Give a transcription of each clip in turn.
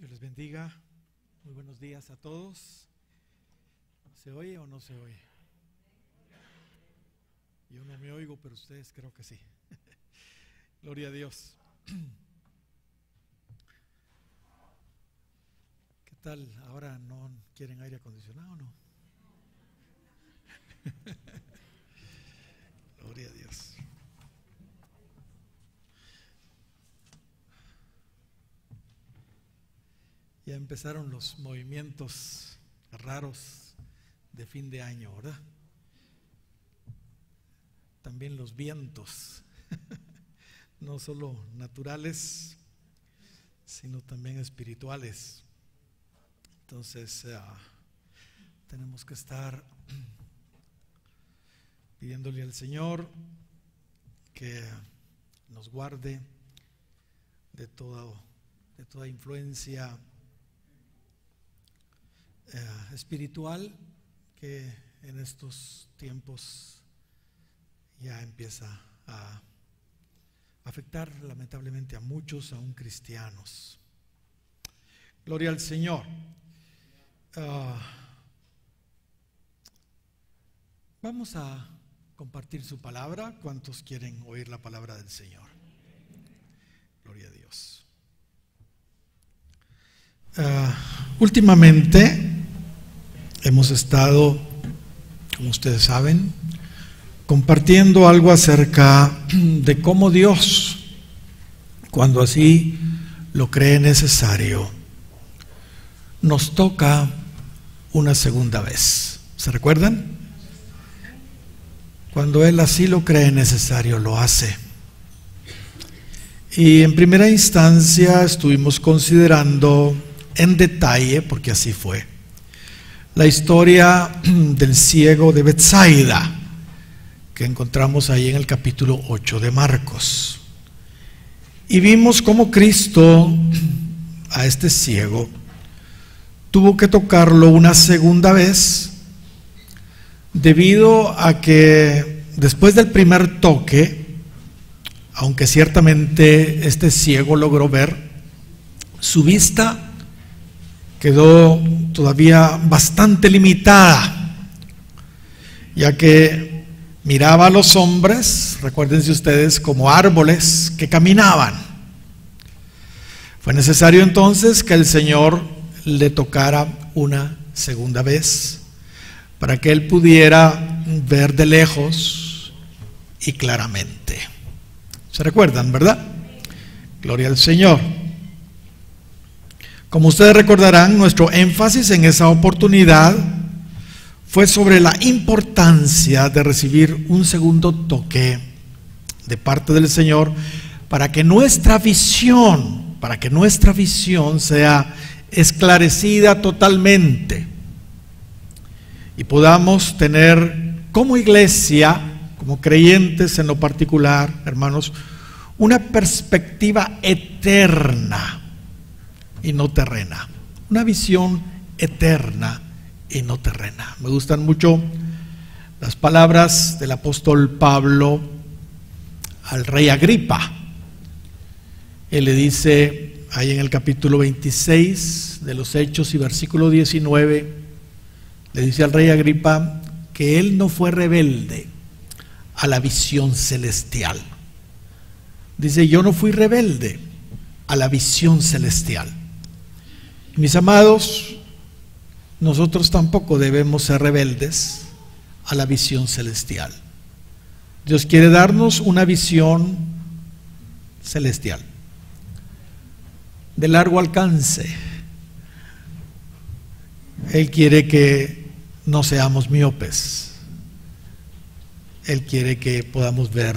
Dios les bendiga. Muy buenos días a todos. ¿Se oye o no se oye? Yo no me oigo, pero ustedes creo que sí. Gloria a Dios. ¿Qué tal? ¿Ahora no quieren aire acondicionado o no? Gloria a Dios. Ya empezaron los movimientos raros de fin de año, ¿verdad? También los vientos, no solo naturales, sino también espirituales. Entonces, tenemos que estar pidiéndole al Señor que nos guarde de toda influencia espiritual que en estos tiempos ya empieza a afectar lamentablemente a muchos, aún cristianos. Gloria al Señor. Vamos a compartir su palabra. ¿Cuántos quieren oír la palabra del Señor? Gloria a Dios. Últimamente hemos estado, como ustedes saben, compartiendo algo acerca de cómo Dios, cuando así lo cree necesario, nos toca una segunda vez. ¿Se recuerdan? Cuando Él así lo cree necesario, lo hace. Y en primera instancia estuvimos considerando en detalle, porque así fue, la historia del ciego de Betsaida, que encontramos ahí en el capítulo 8 de Marcos. Y vimos cómo Cristo a este ciego tuvo que tocarlo una segunda vez, debido a que después del primer toque, aunque ciertamente este ciego logró ver, su vista quedó todavía bastante limitada, ya que miraba a los hombres, recuérdense ustedes, como árboles que caminaban. Fue necesario entonces que el Señor le tocara una segunda vez para que él pudiera ver de lejos y claramente. ¿Se recuerdan, verdad? Gloria al Señor. Como ustedes recordarán, nuestro énfasis en esa oportunidad fue sobre la importancia de recibir un segundo toque de parte del Señor para que nuestra visión sea esclarecida totalmente y podamos tener como iglesia, como creyentes en lo particular, hermanos, una perspectiva eterna y no terrena, una visión eterna y no terrena. Me gustan mucho las palabras del apóstol Pablo al rey Agripa. Él le dice ahí en el capítulo 26 de los Hechos y versículo 19, le dice al rey Agripa que él no fue rebelde a la visión celestial. Dice: yo no fui rebelde a la visión celestial. Mis amados, nosotros tampoco debemos ser rebeldes a la visión celestial. Dios quiere darnos una visión celestial, de largo alcance. Él quiere que no seamos miopes. Él quiere que podamos ver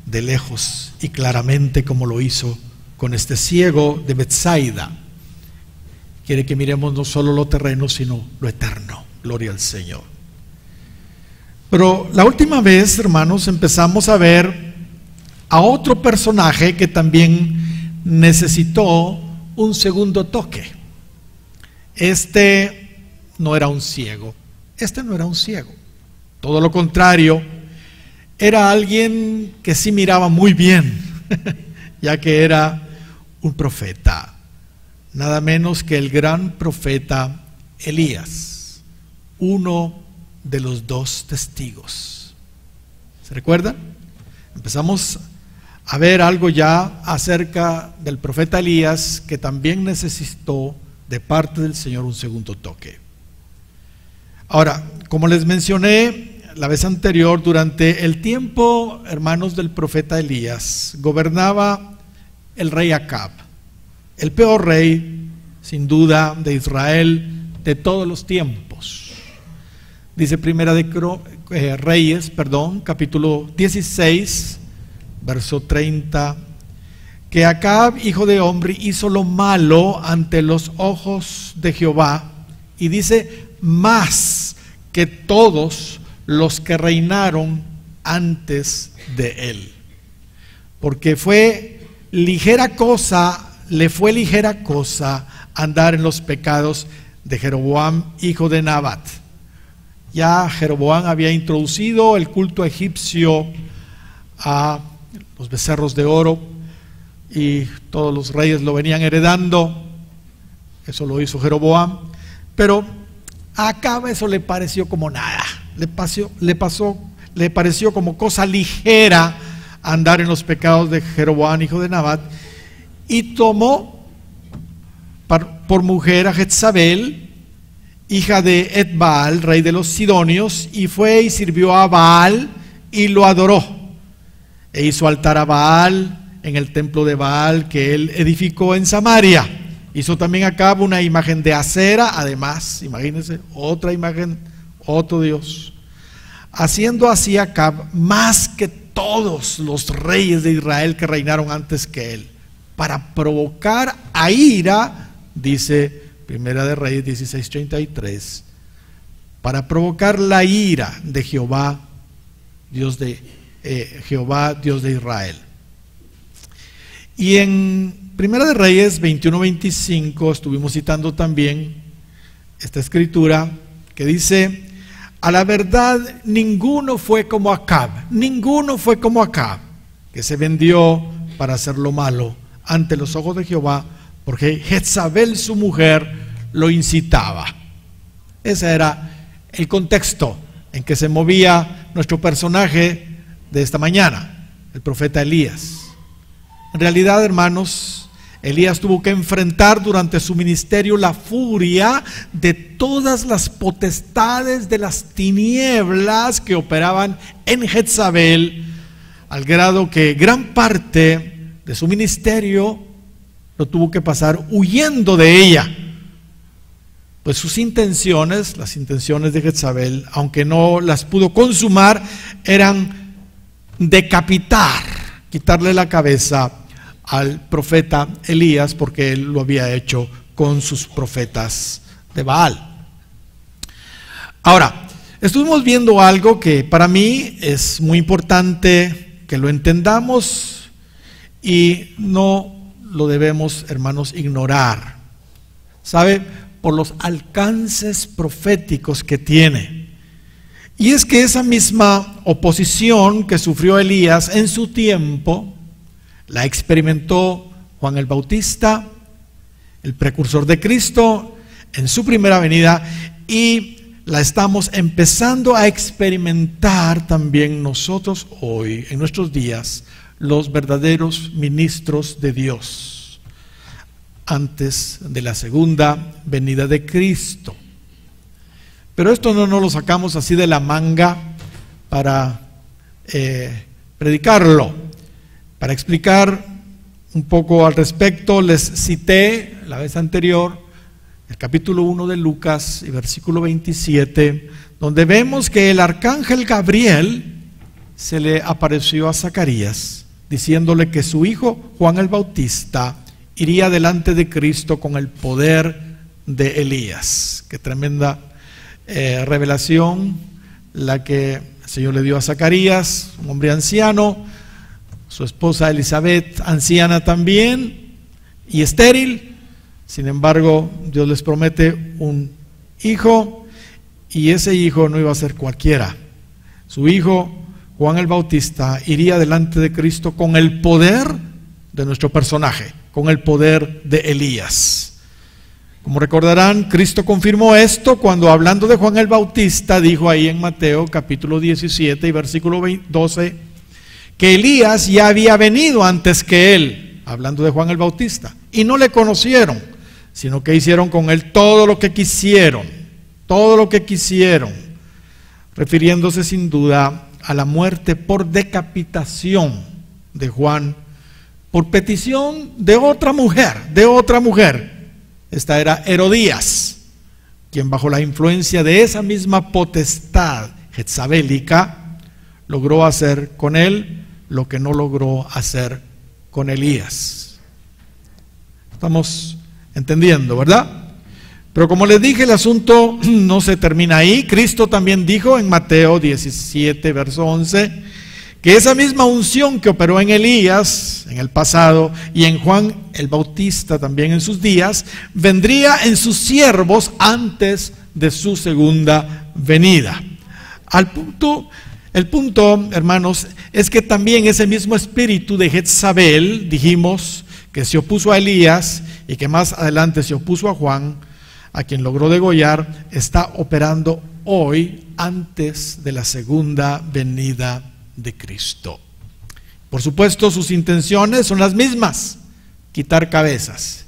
de lejos y claramente, como lo hizo con este ciego de Betsaida. Quiere que miremos no solo lo terreno, sino lo eterno. Gloria al Señor. Pero la última vez, hermanos, empezamos a ver a otro personaje que también necesitó un segundo toque. Este no era un ciego. Todo lo contrario, era alguien que sí miraba muy bien, ya que era un profeta. nada menos que el gran profeta Elías, uno de los dos testigos. ¿Se recuerdan? Empezamos a ver algo ya acerca del profeta Elías, que también necesitó de parte del Señor un segundo toque. Ahora, como les mencioné la vez anterior, durante el tiempo, hermanos, del profeta Elías, gobernaba el rey Acab, el peor rey, sin duda, de Israel de todos los tiempos. Dice Primera de Reyes, capítulo 16, verso 30, que Acab, hijo de Omri, hizo lo malo ante los ojos de Jehová, y dice, más que todos los que reinaron antes de él. Porque le fue ligera cosa andar en los pecados de Jeroboam, hijo de Nabat. Ya Jeroboam había introducido el culto egipcio a los becerros de oro, y todos los reyes lo venían heredando. Eso lo hizo Jeroboam, pero a Acab eso le pareció como nada, le pareció como cosa ligera andar en los pecados de Jeroboam, hijo de Nabat, y tomó por mujer a Jezabel, hija de Etbaal, rey de los Sidonios, y fue y sirvió a Baal y lo adoró, e hizo altar a Baal en el templo de Baal que él edificó en Samaria. Hizo también Acab una imagen de acera, además, imagínense, otra imagen, otro dios, haciendo así Acab más que todos los reyes de Israel que reinaron antes que él, para provocar a ira, dice Primera de Reyes 16:33, para provocar la ira de Jehová, Dios de Israel. Y en Primera de Reyes 21:25 estuvimos citando también esta escritura que dice: a la verdad ninguno fue como Acab, que se vendió para hacer lo malo ante los ojos de Jehová, porque Jezabel su mujer lo incitaba. Ese era el contexto en que se movía nuestro personaje de esta mañana, el profeta Elías. En realidad, hermanos, Elías tuvo que enfrentar durante su ministerio la furia de todas las potestades de las tinieblas que operaban en Jezabel, al grado que gran parte de su ministerio lo tuvo que pasar huyendo de ella. Pues sus intenciones, las intenciones de Jezabel, aunque no las pudo consumar, eran decapitar, quitarle la cabeza al profeta Elías, porque él lo había hecho con sus profetas de Baal. Ahora, estuvimos viendo algo que para mí es muy importante que lo entendamos y no lo debemos, hermanos, ignorar. ¿Sabe? Por los alcances proféticos que tiene. Y es que esa misma oposición que sufrió Elías en su tiempo la experimentó Juan el Bautista, el precursor de Cristo, en su primera venida, y la estamos empezando a experimentar también nosotros hoy, en nuestros días, los verdaderos ministros de Dios, antes de la segunda venida de Cristo. Pero esto no nos lo sacamos así de la manga para predicarlo. Para explicar un poco al respecto, les cité la vez anterior el capítulo 1 de Lucas y versículo 27, donde vemos que el arcángel Gabriel se le apareció a Zacarías, diciéndole que su hijo Juan el Bautista iría delante de Cristo con el poder de Elías. Qué tremenda revelación la que el Señor le dio a Zacarías, un hombre anciano, su esposa Elizabeth, anciana también y estéril. Sin embargo, Dios les promete un hijo, y ese hijo no iba a ser cualquiera. Su hijo, Juan el Bautista, iría delante de Cristo con el poder de nuestro personaje, con el poder de Elías. Como recordarán, Cristo confirmó esto cuando, hablando de Juan el Bautista, dijo ahí en Mateo capítulo 17 y versículo 12, que Elías ya había venido antes que él, hablando de Juan el Bautista, y no le conocieron, sino que hicieron con él todo lo que quisieron, refiriéndose sin duda a la muerte por decapitación de Juan, por petición de otra mujer. Esta era Herodías, quien bajo la influencia de esa misma potestad jezabélica logró hacer con él lo que no logró hacer con Elías. Estamos entendiendo, ¿verdad? Pero como les dije, el asunto no se termina ahí. Cristo también dijo en Mateo 17, verso 11, que esa misma unción que operó en Elías en el pasado y en Juan el Bautista también en sus días, vendría en sus siervos antes de su segunda venida. El punto, hermanos, es que también ese mismo espíritu de Jezabel, dijimos, que se opuso a Elías y que más adelante se opuso a Juan, a quien logró degollar, está operando hoy antes de la segunda venida de Cristo. Por supuesto, sus intenciones son las mismas: quitar cabezas.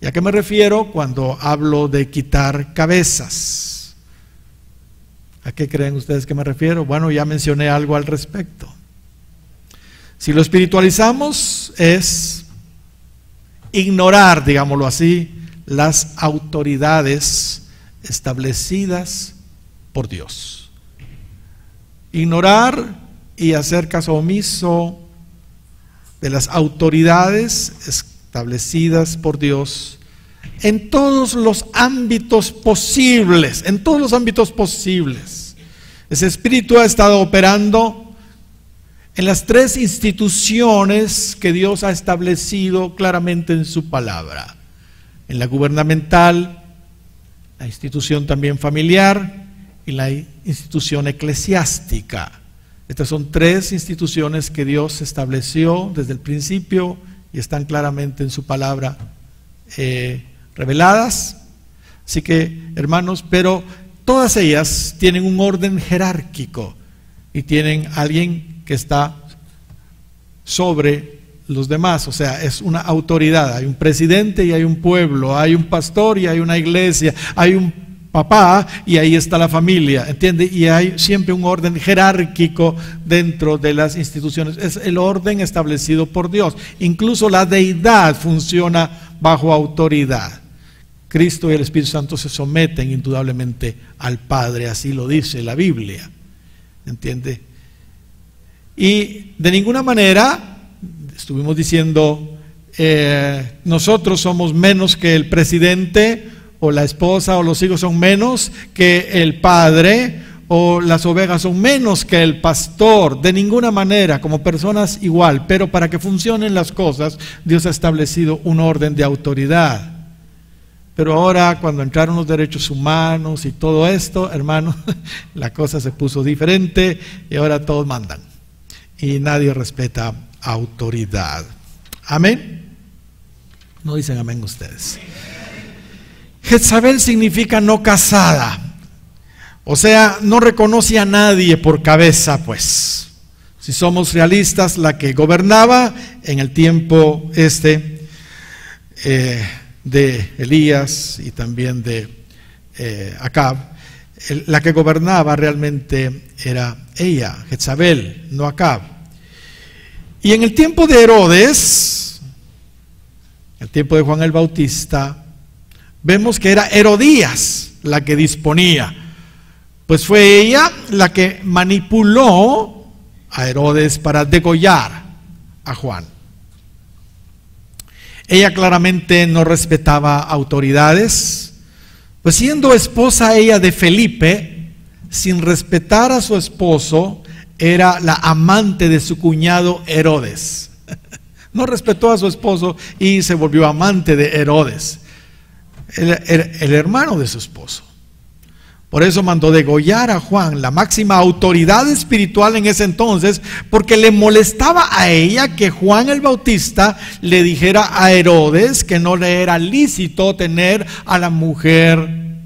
¿Y a qué me refiero cuando hablo de quitar cabezas? ¿A qué creen ustedes que me refiero? Bueno, ya mencioné algo al respecto. Si lo espiritualizamos, es ignorar, digámoslo así, las autoridades establecidas por Dios. Ignorar y hacer caso omiso de las autoridades establecidas por Dios en todos los ámbitos posibles, Ese espíritu ha estado operando en las tres instituciones que Dios ha establecido claramente en su palabra: en la gubernamental, la institución también familiar y la institución eclesiástica. Estas son tres instituciones que Dios estableció desde el principio y están claramente en su palabra reveladas. Así que, hermanos, pero todas ellas tienen un orden jerárquico y tienen alguien que está sobre los demás, o sea, es una autoridad. Hay un presidente y hay un pueblo, hay un pastor y hay una iglesia, hay un papá y ahí está la familia, ¿entiende? Y hay siempre un orden jerárquico dentro de las instituciones. Es el orden establecido por Dios. Incluso la deidad funciona bajo autoridad. Cristo y el Espíritu Santo se someten indudablemente al Padre, así lo dice la Biblia, ¿entiende? Y de ninguna manera, estuvimos diciendo, nosotros somos menos que el presidente, o la esposa o los hijos son menos que el padre, o las ovejas son menos que el pastor. De ninguna manera, como personas igual, pero para que funcionen las cosas, Dios ha establecido un orden de autoridad. Pero ahora, cuando entraron los derechos humanos y todo esto, hermano, la cosa se puso diferente y ahora todos mandan y nadie respeta autoridad. ¿Amén? No dicen amén ustedes. Jezabel significa no casada, o sea, no reconoce a nadie por cabeza, pues. Si somos realistas, la que gobernaba en el tiempo de Elías y también de Acab, la que gobernaba realmente era ella, Jezabel, no Acab. Y en el tiempo de Herodes, el tiempo de Juan el Bautista, vemos que era Herodías la que disponía, pues fue ella la que manipuló a Herodes para degollar a Juan. Ella claramente no respetaba autoridades, pues siendo esposa ella de Felipe, sin respetar a su esposo, era la amante de su cuñado Herodes. No respetó a su esposo y se volvió amante de Herodes, el hermano de su esposo. Por eso mandó degollar a Juan, la máxima autoridad espiritual en ese entonces, porque le molestaba a ella que Juan el Bautista le dijera a Herodes que no le era lícito tener a la mujer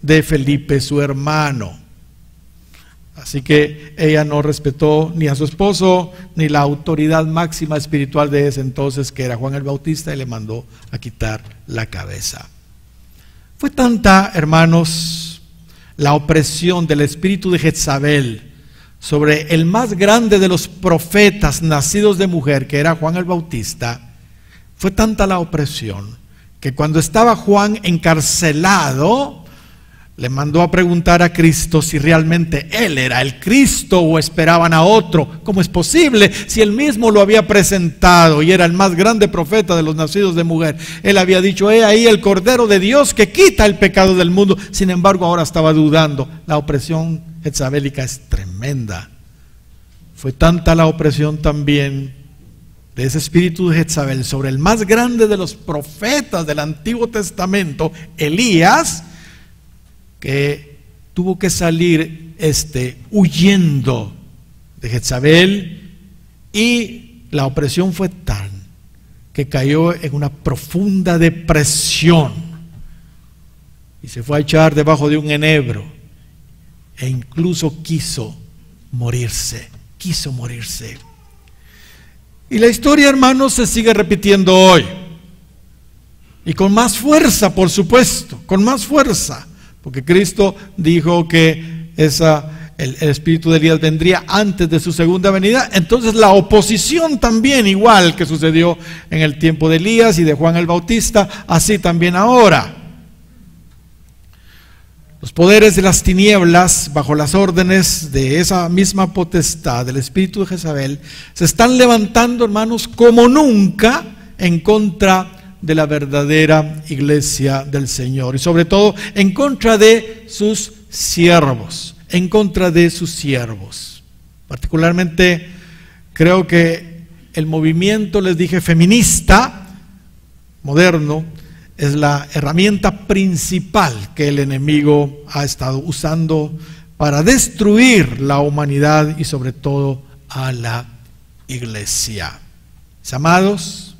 de Felipe, su hermano. Así que ella no respetó ni a su esposo, ni la autoridad máxima espiritual de ese entonces, que era Juan el Bautista, y le mandó a quitar la cabeza. Fue tanta, hermanos, la opresión del espíritu de Jezabel sobre el más grande de los profetas nacidos de mujer, que era Juan el Bautista. Fue tanta la opresión que cuando estaba Juan encarcelado, le mandó a preguntar a Cristo si realmente él era el Cristo o esperaban a otro. ¿Cómo es posible si él mismo lo había presentado y era el más grande profeta de los nacidos de mujer? Él había dicho: he ahí el Cordero de Dios que quita el pecado del mundo. Sin embargo, ahora estaba dudando. La opresión jezabélica es tremenda. Fue tanta la opresión también de ese espíritu de Jezabel sobre el más grande de los profetas del Antiguo Testamento, Elías, que tuvo que salir huyendo de Jezabel, y la opresión fue tal que cayó en una profunda depresión y se fue a echar debajo de un enebro e incluso quiso morirse. Y la historia, hermanos, se sigue repitiendo hoy, y con más fuerza, por supuesto, con más fuerza. Porque Cristo dijo que el espíritu de Elías vendría antes de su segunda venida. Entonces la oposición también, igual que sucedió en el tiempo de Elías y de Juan el Bautista, así también ahora. Los poderes de las tinieblas, bajo las órdenes de esa misma potestad del espíritu de Jezabel, se están levantando, hermanos, como nunca en contra de la verdadera iglesia del Señor, y sobre todo en contra de sus siervos, particularmente creo que el movimiento, les dije, feminista moderno es la herramienta principal que el enemigo ha estado usando para destruir la humanidad y sobre todo a la iglesia. Mis amados,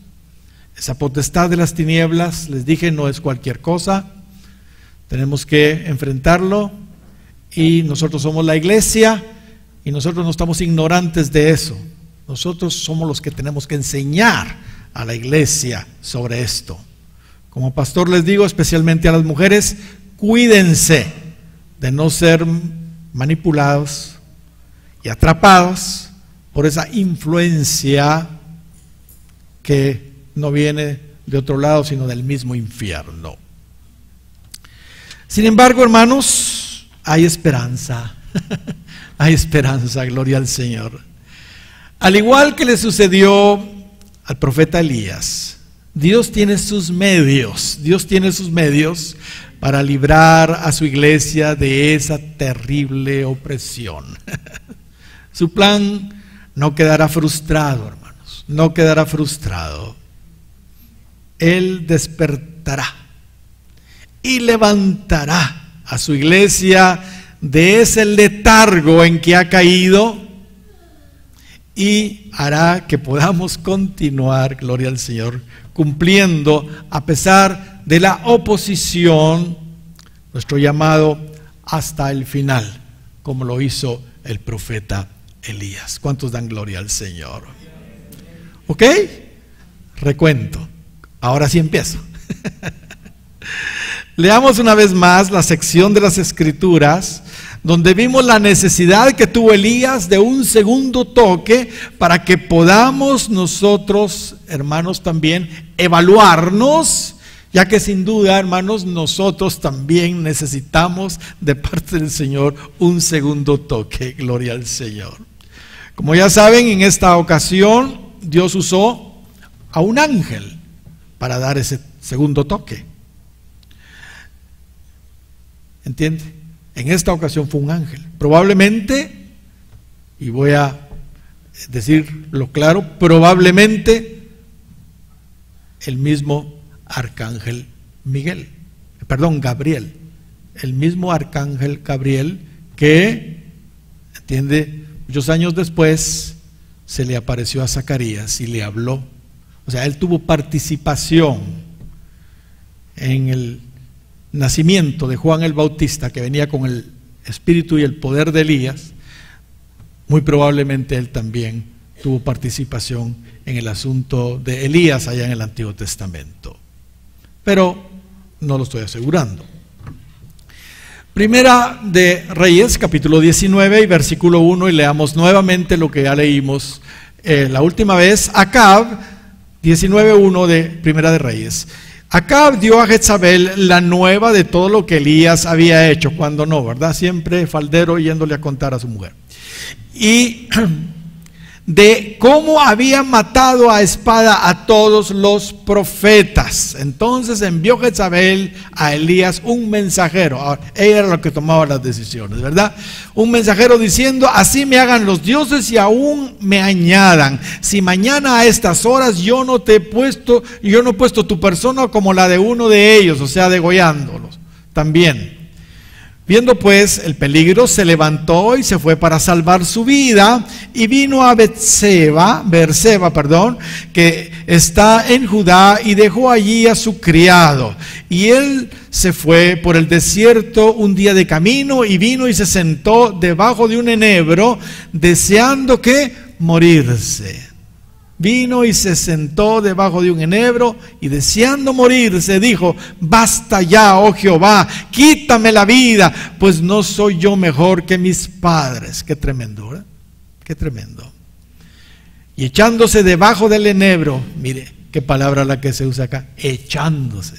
esa potestad de las tinieblas, les dije, no es cualquier cosa. Tenemos que enfrentarlo, y nosotros somos la iglesia, y nosotros no estamos ignorantes de eso. Nosotros somos los que tenemos que enseñar a la iglesia sobre esto. Como pastor les digo, especialmente a las mujeres, cuídense de no ser manipulados y atrapados por esa influencia que no viene de otro lado, sino del mismo infierno. Sin embargo, hermanos, hay esperanza. Hay esperanza, gloria al Señor. Al igual que le sucedió al profeta Elías, Dios tiene sus medios para librar a su iglesia de esa terrible opresión. Su plan no quedará frustrado, hermanos, no quedará frustrado. Él despertará y levantará a su iglesia de ese letargo en que ha caído, y hará que podamos continuar, gloria al Señor, cumpliendo a pesar de la oposición nuestro llamado hasta el final, como lo hizo el profeta Elías. ¿Cuántos dan gloria al Señor? ¿Ok? Recuento. Ahora sí empiezo. Leamos una vez más la sección de las Escrituras donde vimos la necesidad que tuvo Elías de un segundo toque para que podamos nosotros, hermanos, también evaluarnos, ya que sin duda, hermanos, nosotros también necesitamos de parte del Señor un segundo toque. Gloria al Señor. Como ya saben, en esta ocasión Dios usó a un ángel para dar ese segundo toque. ¿Entiende? En esta ocasión fue un ángel. Probablemente, y voy a decirlo claro, probablemente el mismo arcángel Gabriel. el mismo arcángel Gabriel que, entiende, muchos años después se le apareció a Zacarías y le habló. O sea, él tuvo participación en el nacimiento de Juan el Bautista, que venía con el espíritu y el poder de Elías. Muy probablemente él también tuvo participación en el asunto de Elías allá en el Antiguo Testamento, pero no lo estoy asegurando. Primera de Reyes, capítulo 19 y versículo 1, y leamos nuevamente lo que ya leímos la última vez. Acab, 19:1 de Primera de Reyes. Acab dio a Jezabel la nueva de todo lo que Elías había hecho, cuando no, ¿verdad? Siempre faldero yéndole a contar a su mujer. Y de cómo había matado a espada a todos los profetas. Entonces envió Jezabel a Elías un mensajero. Ahora, ella era la que tomaba las decisiones, ¿verdad? Un mensajero diciendo: así me hagan los dioses y aún me añadan, si mañana a estas horas yo no he puesto tu persona como la de uno de ellos, o sea, degollándolos también. Viendo pues el peligro, se levantó y se fue para salvar su vida, y vino a Beerseba, que está en Judá, y dejó allí a su criado. Y él se fue por el desierto un día de camino, y vino y se sentó debajo de un enebro, deseando que morirse. Vino y se sentó debajo de un enebro y deseando morirse dijo: basta ya, oh Jehová, quítame la vida, pues no soy yo mejor que mis padres. Qué tremendo, ¿eh? Qué tremendo. Y echándose debajo del enebro, mire qué palabra la que se usa acá, echándose,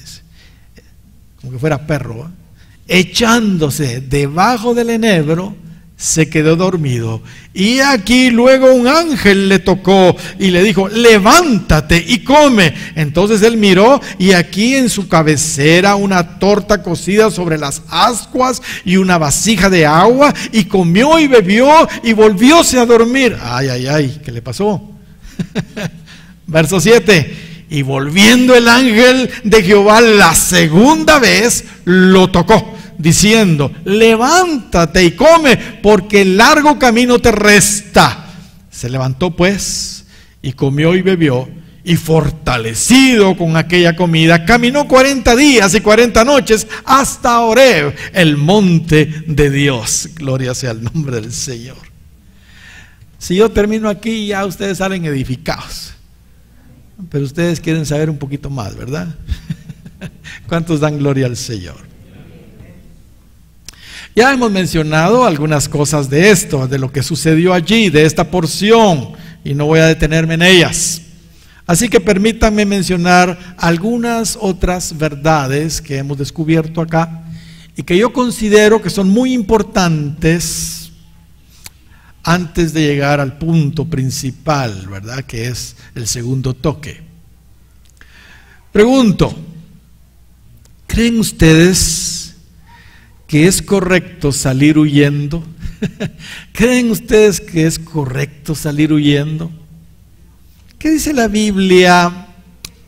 como que fuera perro, ¿eh? Echándose debajo del enebro, se quedó dormido. Y aquí luego un ángel le tocó y le dijo: levántate y come. Entonces él miró, y aquí en su cabecera una torta cocida sobre las ascuas y una vasija de agua, y comió y bebió y volvióse a dormir. Ay, ay, ay, ¿qué le pasó? Verso 7. Y volviendo el ángel de Jehová la segunda vez, lo tocó, diciendo: levántate y come, porque el largo camino te resta. Se levantó pues y comió y bebió, y fortalecido con aquella comida, caminó 40 días y 40 noches hasta Horeb, el monte de Dios. Gloria sea el nombre del Señor. Si yo termino aquí, ya ustedes salen edificados, pero ustedes quieren saber un poquito más, ¿verdad? ¿Cuántos dan gloria al Señor? Ya hemos mencionado algunas cosas de esto, de lo que sucedió allí, de esta porción, y no voy a detenerme en ellas. Así que permítanme mencionar algunas otras verdades que hemos descubierto acá y que yo considero que son muy importantes antes de llegar al punto principal, ¿verdad? Que es el segundo toque. Pregunto: ¿creen ustedes que es correcto salir huyendo? ¿Creen ustedes que es correcto salir huyendo? ¿Qué dice la Biblia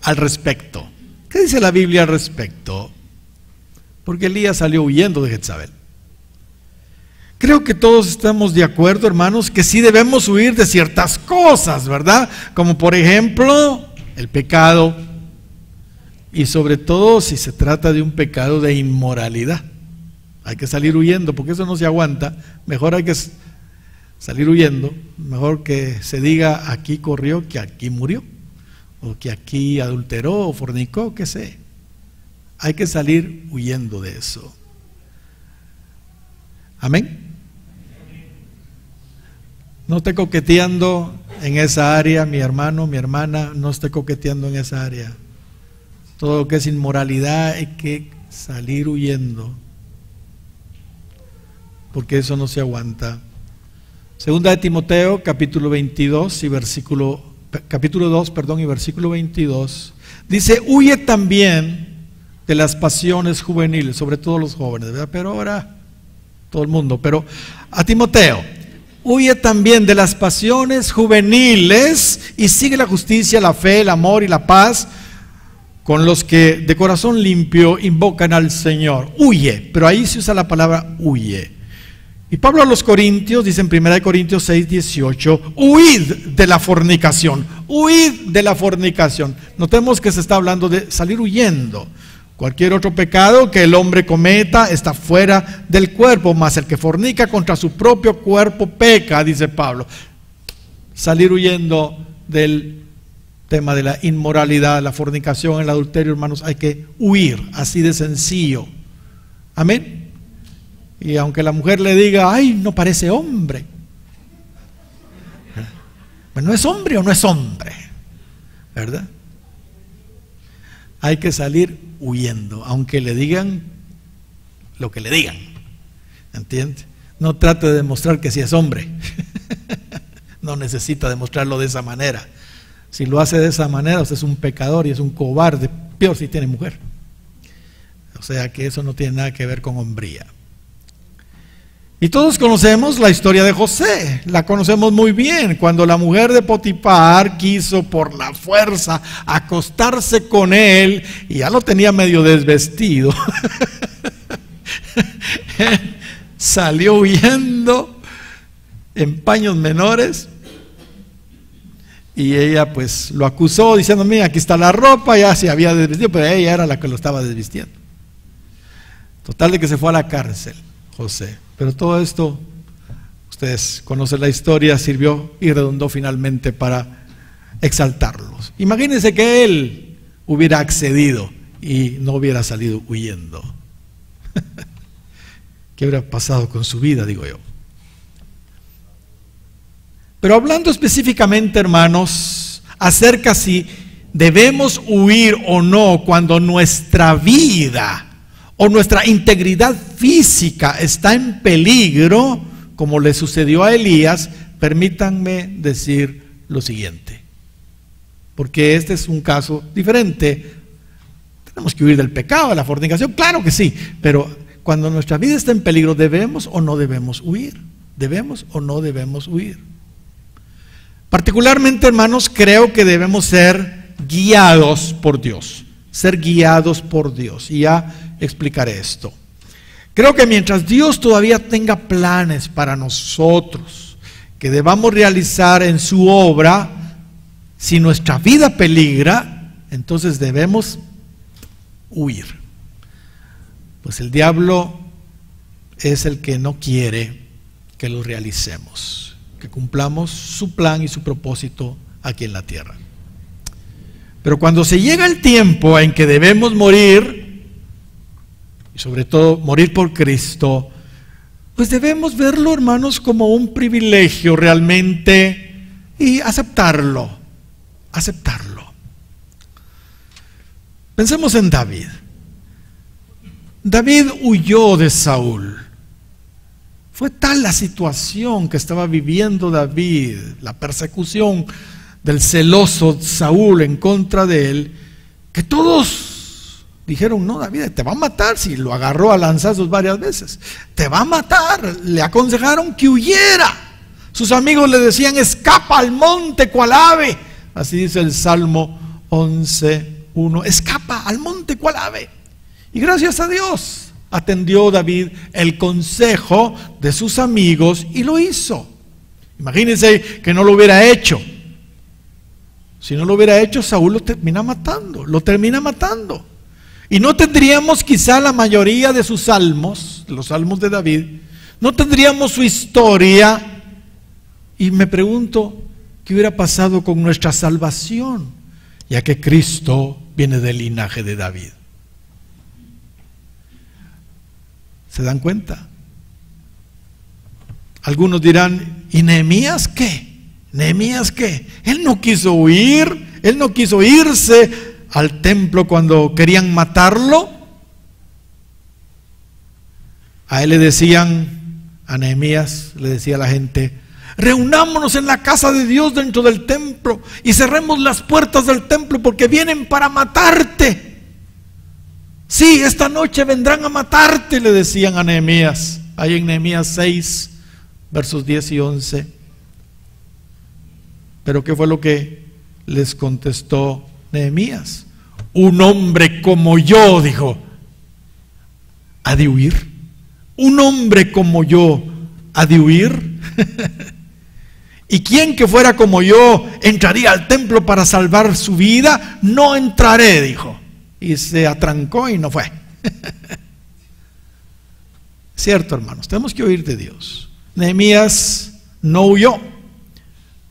al respecto? ¿Qué dice la Biblia al respecto? Porque Elías salió huyendo de Jezabel. Creo que todos estamos de acuerdo, hermanos, que sí debemos huir de ciertas cosas, ¿verdad? Como por ejemplo, el pecado, y sobre todo si se trata de un pecado de inmoralidad. Hay que salir huyendo, porque eso no se aguanta. Mejor hay que salir huyendo, mejor que se diga aquí corrió que aquí murió, o que aquí adulteró o fornicó, qué sé. Hay que salir huyendo de eso. Amén. No esté coqueteando en esa área, mi hermano, mi hermana, no esté coqueteando en esa área. Todo lo que es inmoralidad hay que salir huyendo, porque eso no se aguanta. Segunda de Timoteo, capítulo 22 y capítulo 2, y versículo 22, dice: huye también de las pasiones juveniles, sobre todo los jóvenes, ¿verdad? Pero ahora todo el mundo, pero a Timoteo: huye también de las pasiones juveniles y sigue la justicia, la fe, el amor y la paz con los que de corazón limpio invocan al Señor. Huye, pero ahí se usa la palabra huye. Y Pablo a los Corintios dice en 1 Corintios 6, 18, huid de la fornicación, huid de la fornicación. Notemos que se está hablando de salir huyendo. Cualquier otro pecado que el hombre cometa está fuera del cuerpo, mas el que fornica contra su propio cuerpo peca, dice Pablo. Salir huyendo del tema de la inmoralidad, la fornicación, el adulterio, hermanos, hay que huir, así de sencillo. Amén. Y aunque la mujer le diga, ay, no parece hombre, ¿no es hombre o no es hombre? ¿Verdad? Hay que salir huyendo, aunque le digan lo que le digan. ¿Entiende? No trate de demostrar que sí es hombre. No necesita demostrarlo de esa manera. Si lo hace de esa manera, usted es un pecador y es un cobarde, peor si tiene mujer. O sea que eso no tiene nada que ver con hombría. Y todos conocemos la historia de José, la conocemos muy bien. Cuando la mujer de Potifar quiso por la fuerza acostarse con él y ya lo tenía medio desvestido, salió huyendo en paños menores. Y ella pues lo acusó diciendo, mira, aquí está la ropa, ya se había desvestido, pero ella era la que lo estaba desvistiendo. Total de que se fue a la cárcel, José. Pero todo esto, ustedes conocen la historia, sirvió y redundó finalmente para exaltarlos. Imagínense que él hubiera accedido y no hubiera salido huyendo. ¿Qué hubiera pasado con su vida, digo yo? Pero hablando específicamente, hermanos, acerca si debemos huir o no cuando nuestra vida o nuestra integridad física está en peligro, como le sucedió a Elías, permítanme decir lo siguiente, porque este es un caso diferente. Tenemos que huir del pecado, de la fornicación, claro que sí, pero cuando nuestra vida está en peligro, ¿debemos o no debemos huir? ¿Debemos o no debemos huir? Particularmente, hermanos, creo que debemos ser guiados por Dios, ser guiados por Dios, y ya explicaré esto. Creo que mientras Dios todavía tenga planes para nosotros que debamos realizar en su obra, si nuestra vida peligra, entonces debemos huir. Pues el diablo es el que no quiere que lo realicemos, que cumplamos su plan y su propósito aquí en la tierra. Pero cuando se llega el tiempo en que debemos morir, y sobre todo morir por Cristo, pues debemos verlo, hermanos, como un privilegio realmente y aceptarlo. Pensemos en David. David huyó de Saúl. Fue tal la situación que estaba viviendo David, la persecución del celoso Saúl en contra de él, que todos dijeron, no, David, te va a matar. Si lo agarró a lanzazos varias veces, te va a matar. Le aconsejaron que huyera. Sus amigos le decían, escapa al monte cual ave. Así dice el Salmo 11:1, escapa al monte cual ave. Y gracias a Dios atendió David el consejo de sus amigos y lo hizo. Imagínense que no lo hubiera hecho. Si no lo hubiera hecho, Saúl lo termina matando. Y no tendríamos quizá la mayoría de sus salmos, los salmos de David, no tendríamos su historia. Y me pregunto, ¿qué hubiera pasado con nuestra salvación? Ya que Cristo viene del linaje de David. ¿Se dan cuenta? Algunos dirán, ¿y Nehemías qué? ¿Nehemías qué? Él no quiso huir, él no quiso irse al templo cuando querían matarlo. A él le decían, a Nehemías le decía a la gente, reunámonos en la casa de Dios dentro del templo y cerremos las puertas del templo porque vienen para matarte. Sí, esta noche vendrán a matarte, le decían a Nehemías, ahí en Nehemías 6, versos 10 y 11. Pero ¿qué fue lo que les contestó Nehemías? un hombre como yo, dijo, ha de huir. Un hombre como yo ha de huir. ¿Y quién que fuera como yo entraría al templo para salvar su vida? No entraré, dijo. Y se atrancó y no fue. Cierto, hermanos, tenemos que oír de Dios. Nehemías no huyó,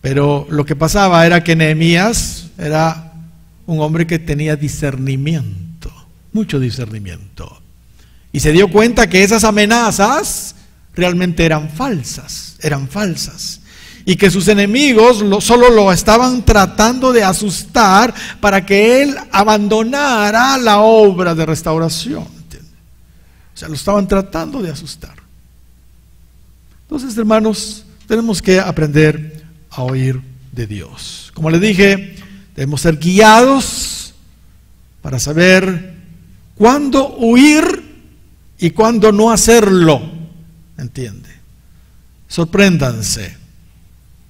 pero lo que pasaba era que Nehemías era un hombre que tenía discernimiento, mucho discernimiento, y se dio cuenta que esas amenazas realmente eran falsas, y que sus enemigos solo lo estaban tratando de asustar para que él abandonara la obra de restauración, ¿entiende? O sea, lo estaban tratando de asustar. Entonces, hermanos, tenemos que aprender a oír de Dios. Como les dije, debemos ser guiados para saber cuándo huir y cuándo no hacerlo, ¿entiende? Sorpréndanse.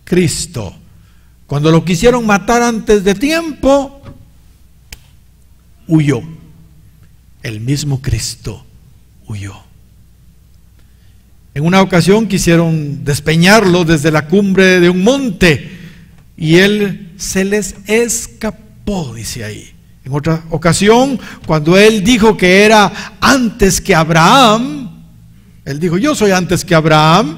Cristo, cuando lo quisieron matar antes de tiempo, huyó. El mismo Cristo huyó. En una ocasión quisieron despeñarlo desde la cumbre de un monte y él se les escapó, dice ahí. En otra ocasión, cuando él dijo que era antes que Abraham, él dijo, yo soy antes que Abraham.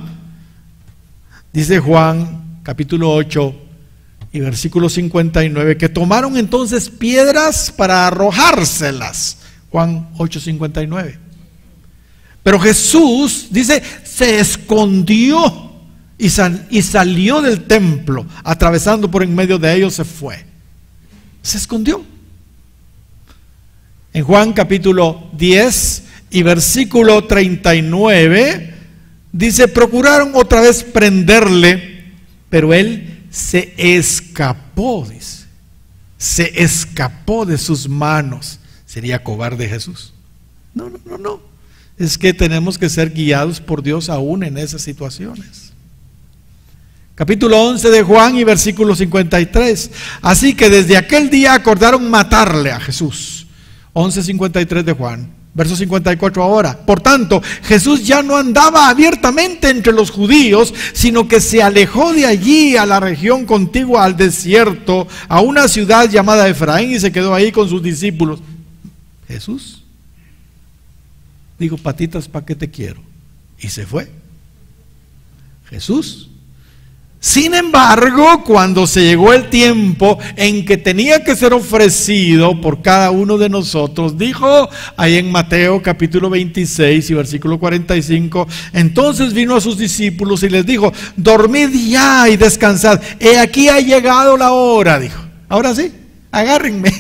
Dice Juan capítulo 8 y versículo 59, que tomaron entonces piedras para arrojárselas. Juan 8:59. Pero Jesús, dice, se escondió y salió del templo, atravesando por en medio de ellos se fue. Se escondió. En Juan capítulo 10 y versículo 39, dice, procuraron otra vez prenderle, pero él se escapó, dice. Se escapó de sus manos. ¿Sería cobarde Jesús? No. Es que tenemos que ser guiados por Dios aún en esas situaciones. Capítulo 11 de Juan y versículo 53. Así que desde aquel día acordaron matarle a Jesús. 11:53 de Juan. Verso 54 ahora. Por tanto, Jesús ya no andaba abiertamente entre los judíos, sino que se alejó de allí a la región contigua al desierto, a una ciudad llamada Efraín, y se quedó ahí con sus discípulos. Jesús dijo, patitas, ¿para qué te quiero? Y se fue. Jesús. Sin embargo, cuando se llegó el tiempo en que tenía que ser ofrecido por cada uno de nosotros, dijo ahí en Mateo capítulo 26 y versículo 45, entonces vino a sus discípulos y les dijo, dormid ya y descansad, he aquí ha llegado la hora, dijo. Ahora sí, agárrenme,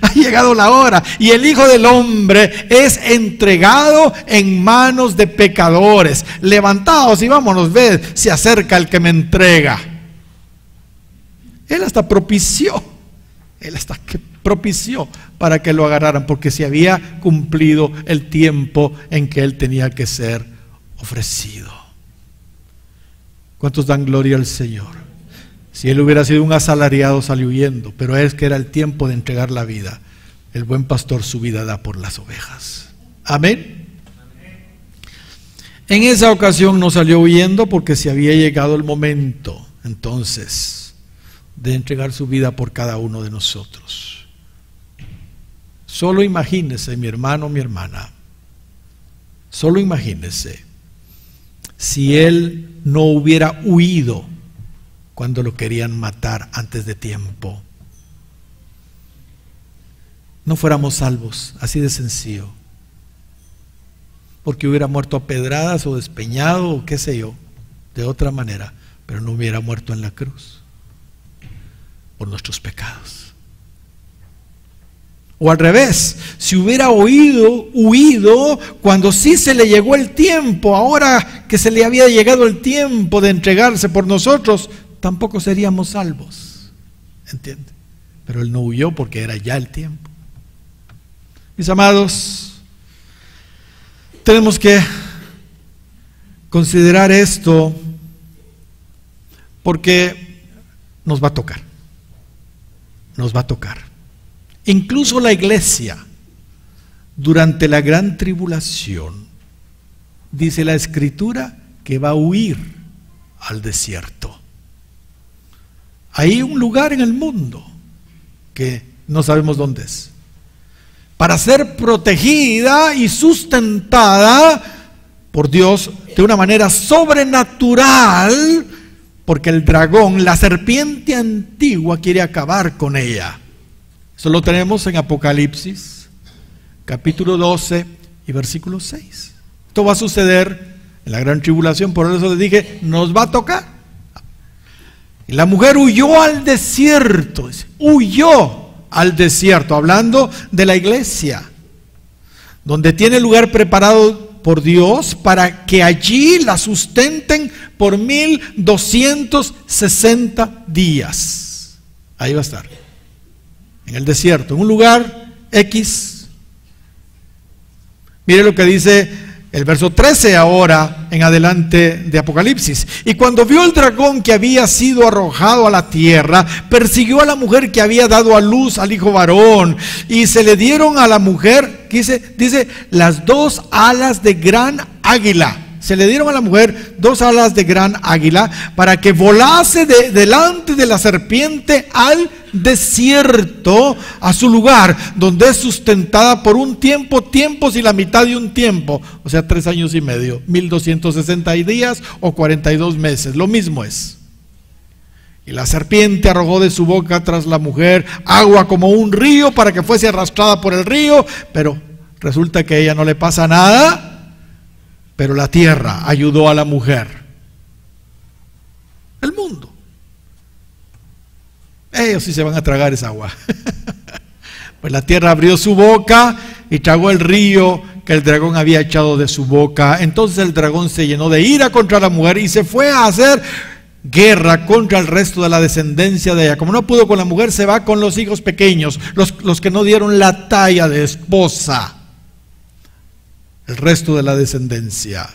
ha llegado la hora y el Hijo del Hombre es entregado en manos de pecadores. Levantaos y vámonos, ved, se acerca el que me entrega. Él hasta propició para que lo agarraran, porque se había cumplido el tiempo en que él tenía que ser ofrecido. ¿Cuántos dan gloria al Señor? Si él hubiera sido un asalariado, salió huyendo, pero es que era el tiempo de entregar la vida. El buen pastor su vida da por las ovejas. Amén. En esa ocasión no salió huyendo porque se había llegado el momento entonces de entregar su vida por cada uno de nosotros. Solo imagínese, mi hermano, mi hermana, solo imagínese si él no hubiera huido cuando lo querían matar antes de tiempo. No fuéramos salvos, así de sencillo, porque hubiera muerto a pedradas o despeñado o qué sé yo, de otra manera, pero no hubiera muerto en la cruz por nuestros pecados. O al revés, si hubiera huido cuando sí se le llegó el tiempo, ahora que se le había llegado el tiempo de entregarse por nosotros, tampoco seríamos salvos, ¿entiende? Pero él no huyó porque era ya el tiempo. Mis amados, tenemos que considerar esto porque nos va a tocar. Incluso la iglesia, durante la gran tribulación, dice la Escritura que va a huir al desierto. Hay un lugar en el mundo que no sabemos dónde es, para ser protegida y sustentada por Dios de una manera sobrenatural, porque el dragón, la serpiente antigua, quiere acabar con ella. Eso lo tenemos en Apocalipsis, capítulo 12 y versículo 6. Esto va a suceder en la gran tribulación, por eso les dije, nos va a tocar. Y la mujer huyó al desierto, huyó al desierto, hablando de la iglesia, donde tiene lugar preparado por Dios para que allí la sustenten por 1260 días. Ahí va a estar, en el desierto, en un lugar X. Mire lo que dice el verso 13 ahora en adelante de Apocalipsis. Y cuando vio el dragón que había sido arrojado a la tierra, persiguió a la mujer que había dado a luz al hijo varón, y se le dieron a la mujer, dice las dos alas de gran águila. Se le dieron a la mujer dos alas de gran águila para que volase delante de la serpiente al desierto, a su lugar, donde es sustentada por un tiempo, tiempos y la mitad de un tiempo, o sea 3 años y medio, 1260 días o 42 meses, lo mismo es. Y la serpiente arrojó de su boca tras la mujer agua como un río para que fuese arrastrada por el río, pero resulta que a ella no le pasa nada. Pero la tierra ayudó a la mujer. El mundo. Ellos sí se van a tragar esa agua. Pues la tierra abrió su boca y tragó el río que el dragón había echado de su boca. Entonces el dragón se llenó de ira contra la mujer y se fue a hacer guerra contra el resto de la descendencia de ella. Como no pudo con la mujer, se va con los hijos pequeños, los que no dieron la talla de esposa. El resto de la descendencia,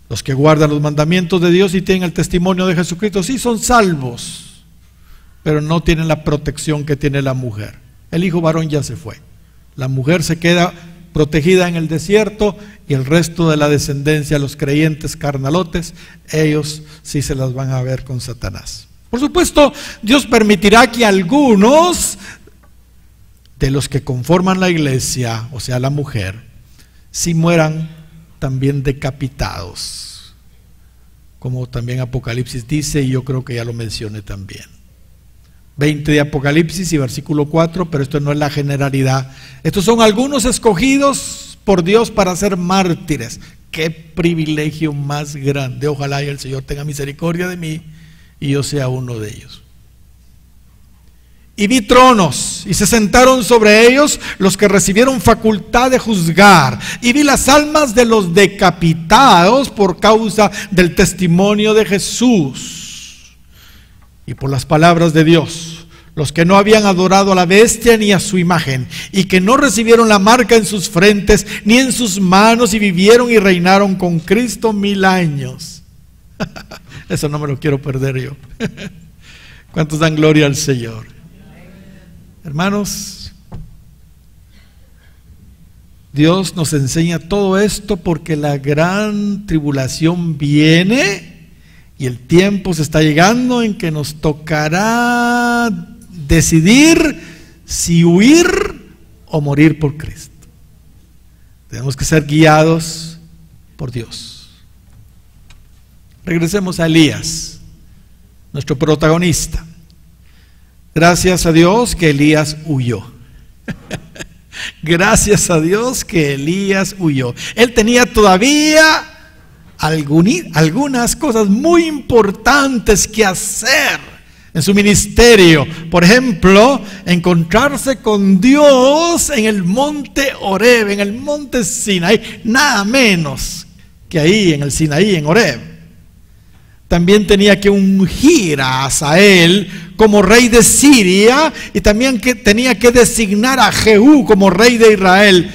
los que guardan los mandamientos de Dios y tienen el testimonio de Jesucristo, sí son salvos, pero no tienen la protección que tiene la mujer. El hijo varón ya se fue, la mujer se queda protegida en el desierto, y el resto de la descendencia, los creyentes carnalotes, ellos sí se las van a ver con Satanás. Por supuesto, Dios permitirá que algunos de los que conforman la iglesia, o sea la mujer, si mueran también decapitados, como también Apocalipsis dice, y yo creo que ya lo mencioné también. 20 de Apocalipsis y versículo 4, pero esto no es la generalidad. Estos son algunos escogidos por Dios para ser mártires. Qué privilegio más grande. Ojalá y el Señor tenga misericordia de mí y yo sea uno de ellos. Y vi tronos, y se sentaron sobre ellos los que recibieron facultad de juzgar. Y vi las almas de los decapitados por causa del testimonio de Jesús y por las palabras de Dios, los que no habían adorado a la bestia ni a su imagen, y que no recibieron la marca en sus frentes ni en sus manos, y vivieron y reinaron con Cristo 1000 años. Eso no me lo quiero perder yo. ¿Cuántos dan gloria al Señor? Hermanos, Dios nos enseña todo esto porque la gran tribulación viene y el tiempo se está llegando en que nos tocará decidir si huir o morir por Cristo. Tenemos que ser guiados por Dios. Regresemos a Elías, nuestro protagonista. Gracias a Dios que Elías huyó. Gracias a Dios que Elías huyó. Él tenía todavía algunas cosas muy importantes que hacer en su ministerio. Por ejemplo, encontrarse con Dios en el monte Horeb, en el monte Sinaí, nada menos que ahí en el Sinaí, en Horeb. También tenía que ungir a Hazael como rey de Siria, y también tenía que designar a Jehú como rey de Israel,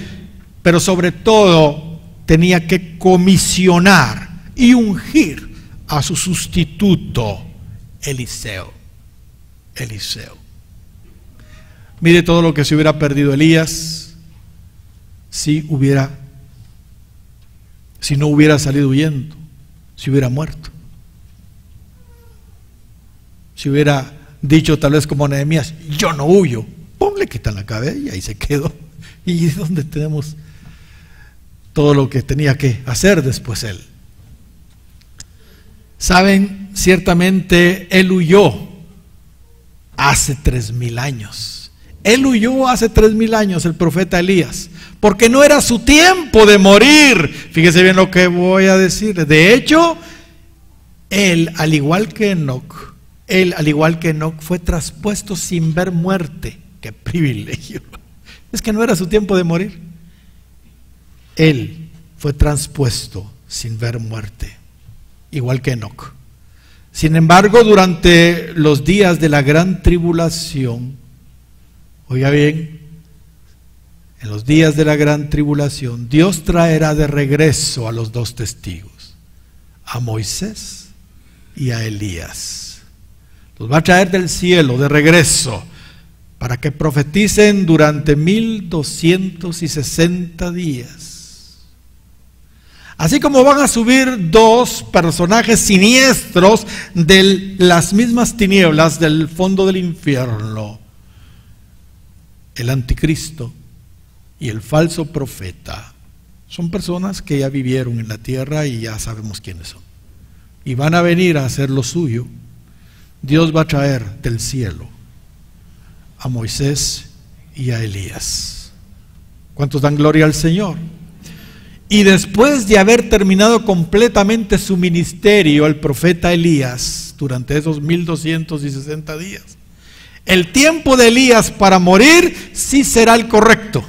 pero sobre todo tenía que comisionar y ungir a su sustituto Eliseo. Mire todo lo que se hubiera perdido Elías si no hubiera salido huyendo, si hubiera muerto. Si hubiera dicho tal vez como Nehemías, yo no huyo, ¡pum!, le quitan la cabeza y ahí se quedó. ¿Y es donde tenemos todo lo que tenía que hacer después él? Saben, ciertamente él huyó hace 3000 años. Él huyó hace 3000 años, el profeta Elías, porque no era su tiempo de morir. Fíjese bien lo que voy a decir. De hecho, él, al igual que Enoc, fue traspuesto sin ver muerte. ¡Qué privilegio! Es que no era su tiempo de morir. Él fue traspuesto sin ver muerte, igual que Enoc. Sin embargo, durante los días de la gran tribulación, oiga bien, en los días de la gran tribulación, Dios traerá de regreso a los dos testigos, a Moisés y a Elías. Los va a traer del cielo de regreso para que profeticen durante 1260 días. Así como van a subir dos personajes siniestros de las mismas tinieblas del fondo del infierno, el anticristo y el falso profeta. Son personas que ya vivieron en la tierra y ya sabemos quiénes son. Y van a venir a hacer lo suyo. Dios va a traer del cielo a Moisés y a Elías. ¿Cuántos dan gloria al Señor? Y después de haber terminado completamente su ministerio, el profeta Elías, durante esos 1260 días, el tiempo de Elías para morir sí será el correcto.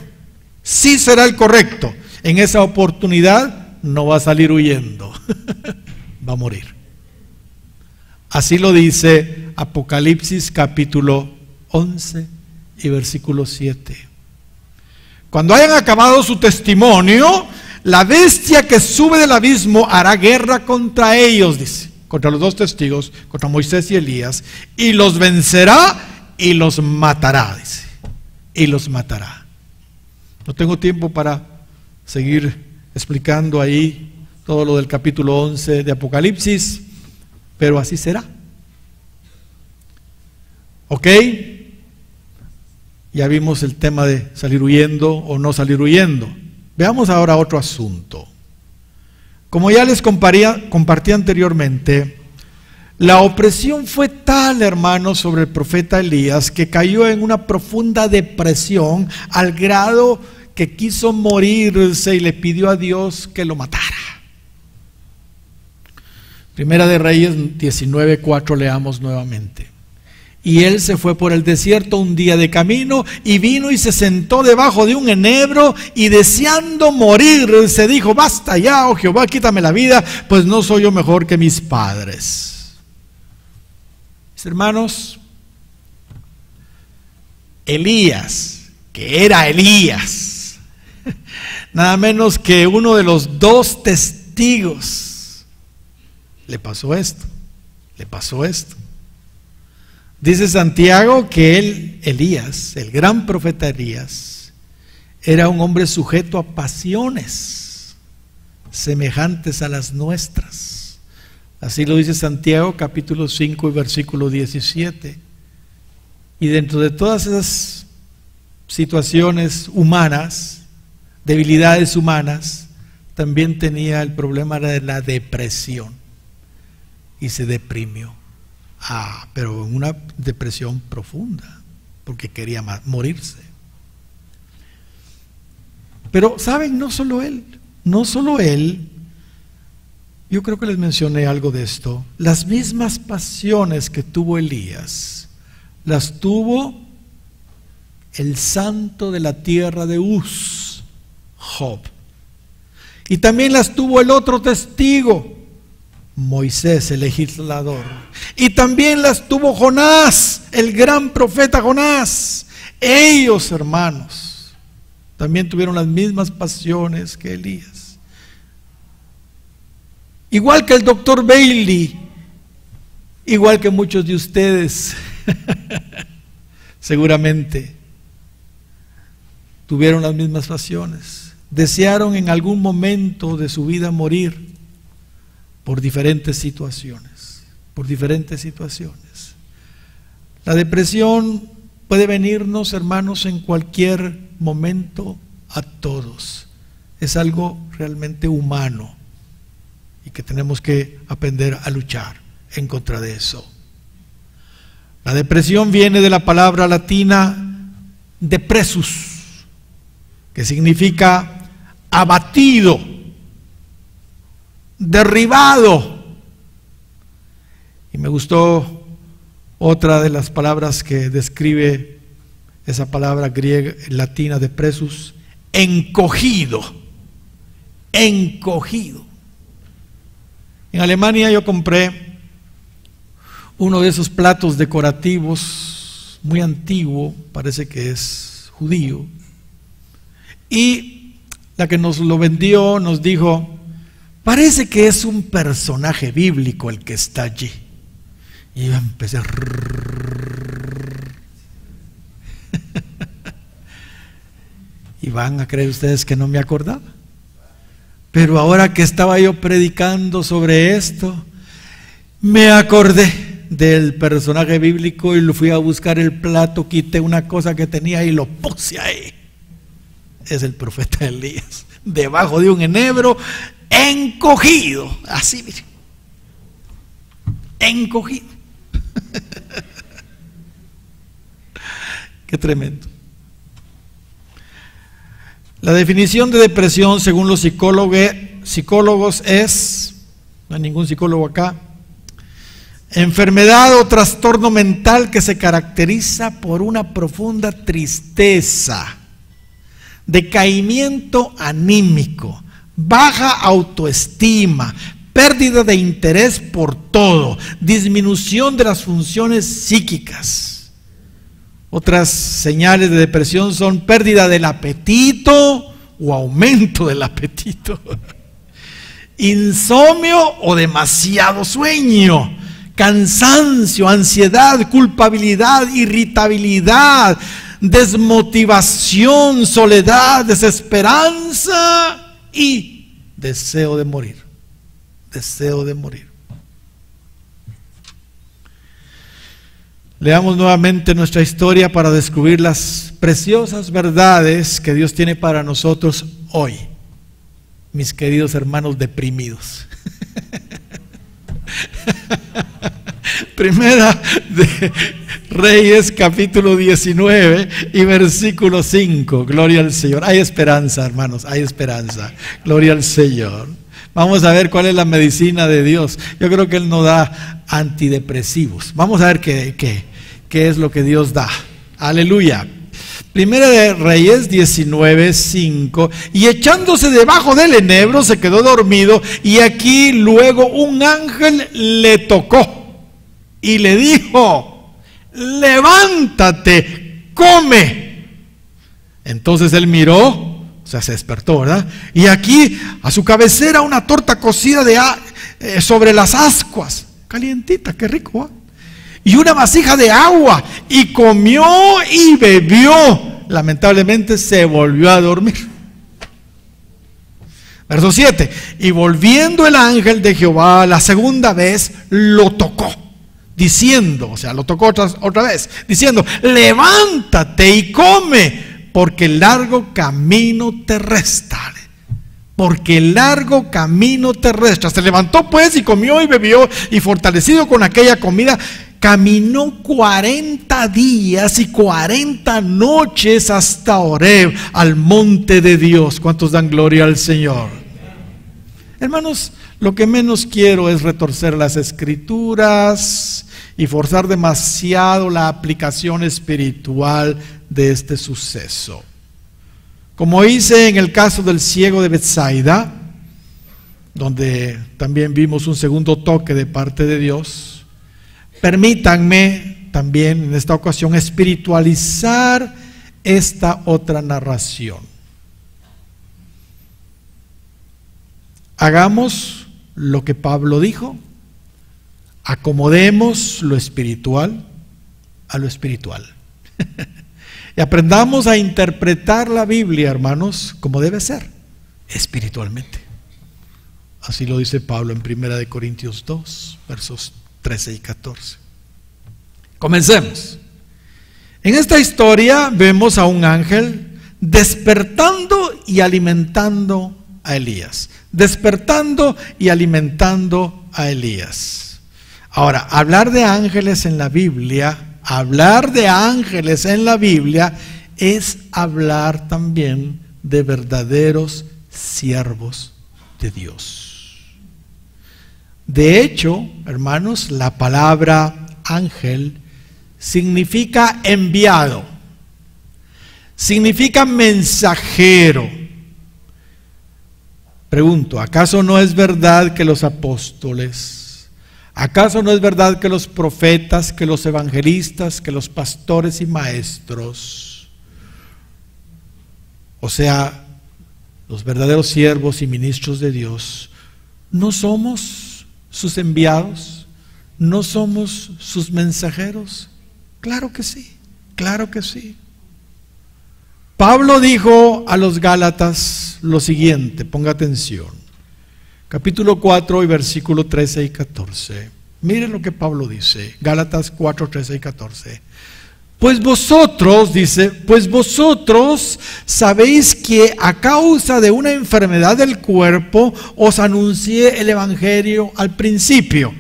Sí será el correcto. En esa oportunidad no va a salir huyendo. Va a morir. Así lo dice Apocalipsis capítulo 11 y versículo 7. Cuando hayan acabado su testimonio, la bestia que sube del abismo hará guerra contra ellos, dice, contra los dos testigos, contra Moisés y Elías, y los vencerá y los matará, dice, y los matará. No tengo tiempo para seguir explicando ahí todo lo del capítulo 11 de Apocalipsis, pero así será. ¿Ok? Ya vimos el tema de salir huyendo o no salir huyendo. Veamos ahora otro asunto. Como ya les compartí anteriormente, la opresión fue tal, hermanos, sobre el profeta Elías, que cayó en una profunda depresión al grado que quiso morirse y le pidió a Dios que lo matara. Primera de Reyes 19:4, leamos nuevamente. Y él se fue por el desierto un día de camino, y vino y se sentó debajo de un enebro, y deseando morir, se dijo: basta ya, oh Jehová, quítame la vida, pues no soy yo mejor que mis padres. Mis hermanos, Elías, que era Elías, nada menos que uno de los dos testigos, le pasó esto. Dice Santiago que él, Elías, el gran profeta Elías, era un hombre sujeto a pasiones semejantes a las nuestras. Así lo dice Santiago capítulo 5 y versículo 17. Y dentro de todas esas situaciones humanas, debilidades humanas, también tenía el problema de la depresión y se deprimió. Pero en una depresión profunda, porque quería morirse. Pero saben, no solo él, yo creo que les mencioné algo de esto. Las mismas pasiones que tuvo Elías, las tuvo el santo de la tierra de Uz, Job. Y también las tuvo el otro testigo, Moisés, el legislador. Y también las tuvo Jonás, el gran profeta Jonás. Ellos, hermanos, también tuvieron las mismas pasiones que Elías. Igual que el doctor Bailey, igual que muchos de ustedes, seguramente tuvieron las mismas pasiones, desearon en algún momento de su vida morir por diferentes situaciones, La depresión puede venirnos, hermanos, en cualquier momento a todos. Es algo realmente humano y que tenemos que aprender a luchar en contra de eso. La depresión viene de la palabra latina depressus, que significa abatido, derribado. Y me gustó otra de las palabras que describe esa palabra griega, latina depressus, encogido. En Alemania yo compré uno de esos platos decorativos muy antiguo, parece que es judío, y la que nos lo vendió nos dijo: parece que es un personaje bíblico el que está allí. Y yo empecé a... y van a creer ustedes que no me acordaba. Pero ahora que estaba yo predicando sobre esto, me acordé del personaje bíblico y lo fui a buscar el plato, quité una cosa que tenía y lo puse ahí. Es el profeta Elías, debajo de un enebro, encogido, así, miren, encogido. Qué tremendo. La definición de depresión, según los psicólogos, es, no hay ningún psicólogo acá, enfermedad o trastorno mental que se caracteriza por una profunda tristeza, decaimiento anímico, baja autoestima, pérdida de interés por todo, disminución de las funciones psíquicas. Otras señales de depresión son pérdida del apetito o aumento del apetito, insomnio o demasiado sueño, cansancio, ansiedad, culpabilidad, irritabilidad, desmotivación, soledad, desesperanza y deseo de morir. Deseo de morir. Leamos nuevamente nuestra historia para descubrir las preciosas verdades que Dios tiene para nosotros hoy, mis queridos hermanos deprimidos. Primera de Reyes, capítulo 19 y versículo 5. Gloria al Señor. Hay esperanza, hermanos, hay esperanza. Gloria al Señor. Vamos a ver cuál es la medicina de Dios. Yo creo que Él no da antidepresivos. Vamos a ver qué es lo que Dios da. Aleluya. Primera de Reyes 19:5. Y echándose debajo del enebro se quedó dormido, y aquí luego un ángel le tocó y le dijo: levántate, come. Entonces él miró, o sea, se despertó, ¿verdad? Y aquí a su cabecera una torta cocida sobre las ascuas, calientita, qué rico, ¿eh? Y una vasija de agua, y comió y bebió. Lamentablemente se volvió a dormir. Verso 7. Y volviendo el ángel de Jehová la segunda vez, lo tocó, diciendo, o sea, lo tocó otra vez, diciendo: levántate y come, porque largo camino te resta. Porque largo camino te resta. Se levantó pues y comió y bebió, y fortalecido con aquella comida, caminó 40 días y 40 noches hasta Horeb, al monte de Dios. ¿Cuántos dan gloria al Señor? Hermanos, lo que menos quiero es retorcer las escrituras y forzar demasiado la aplicación espiritual de este suceso. Como hice en el caso del ciego de Betsaida, donde también vimos un segundo toque de parte de Dios, permítanme también en esta ocasión espiritualizar esta otra narración. Hagamos lo que Pablo dijo: acomodemos lo espiritual a lo espiritual. Y aprendamos a interpretar la Biblia, hermanos, como debe ser, espiritualmente. Así lo dice Pablo en 1 Corintios 2, versos 13 y 14. Comencemos. En esta historia vemos a un ángel despertando y alimentando a Elías. Despertando y alimentando a Elías. Ahora, hablar de ángeles en la Biblia es hablar también de verdaderos siervos de Dios. De hecho, hermanos, la palabra ángel significa enviado, significa mensajero. Pregunto, ¿acaso no es verdad que los apóstoles, acaso no es verdad que los profetas, que los evangelistas, que los pastores y maestros, o sea, los verdaderos siervos y ministros de Dios, no somos sus enviados? ¿No somos sus mensajeros? Claro que sí, claro que sí. Pablo dijo a los Gálatas lo siguiente, ponga atención. Capítulo 4 y versículo 13 y 14. Miren lo que Pablo dice, Gálatas 4, 13 y 14. Pues vosotros, dice, pues vosotros sabéis que a causa de una enfermedad del cuerpo os anuncié el evangelio al principio.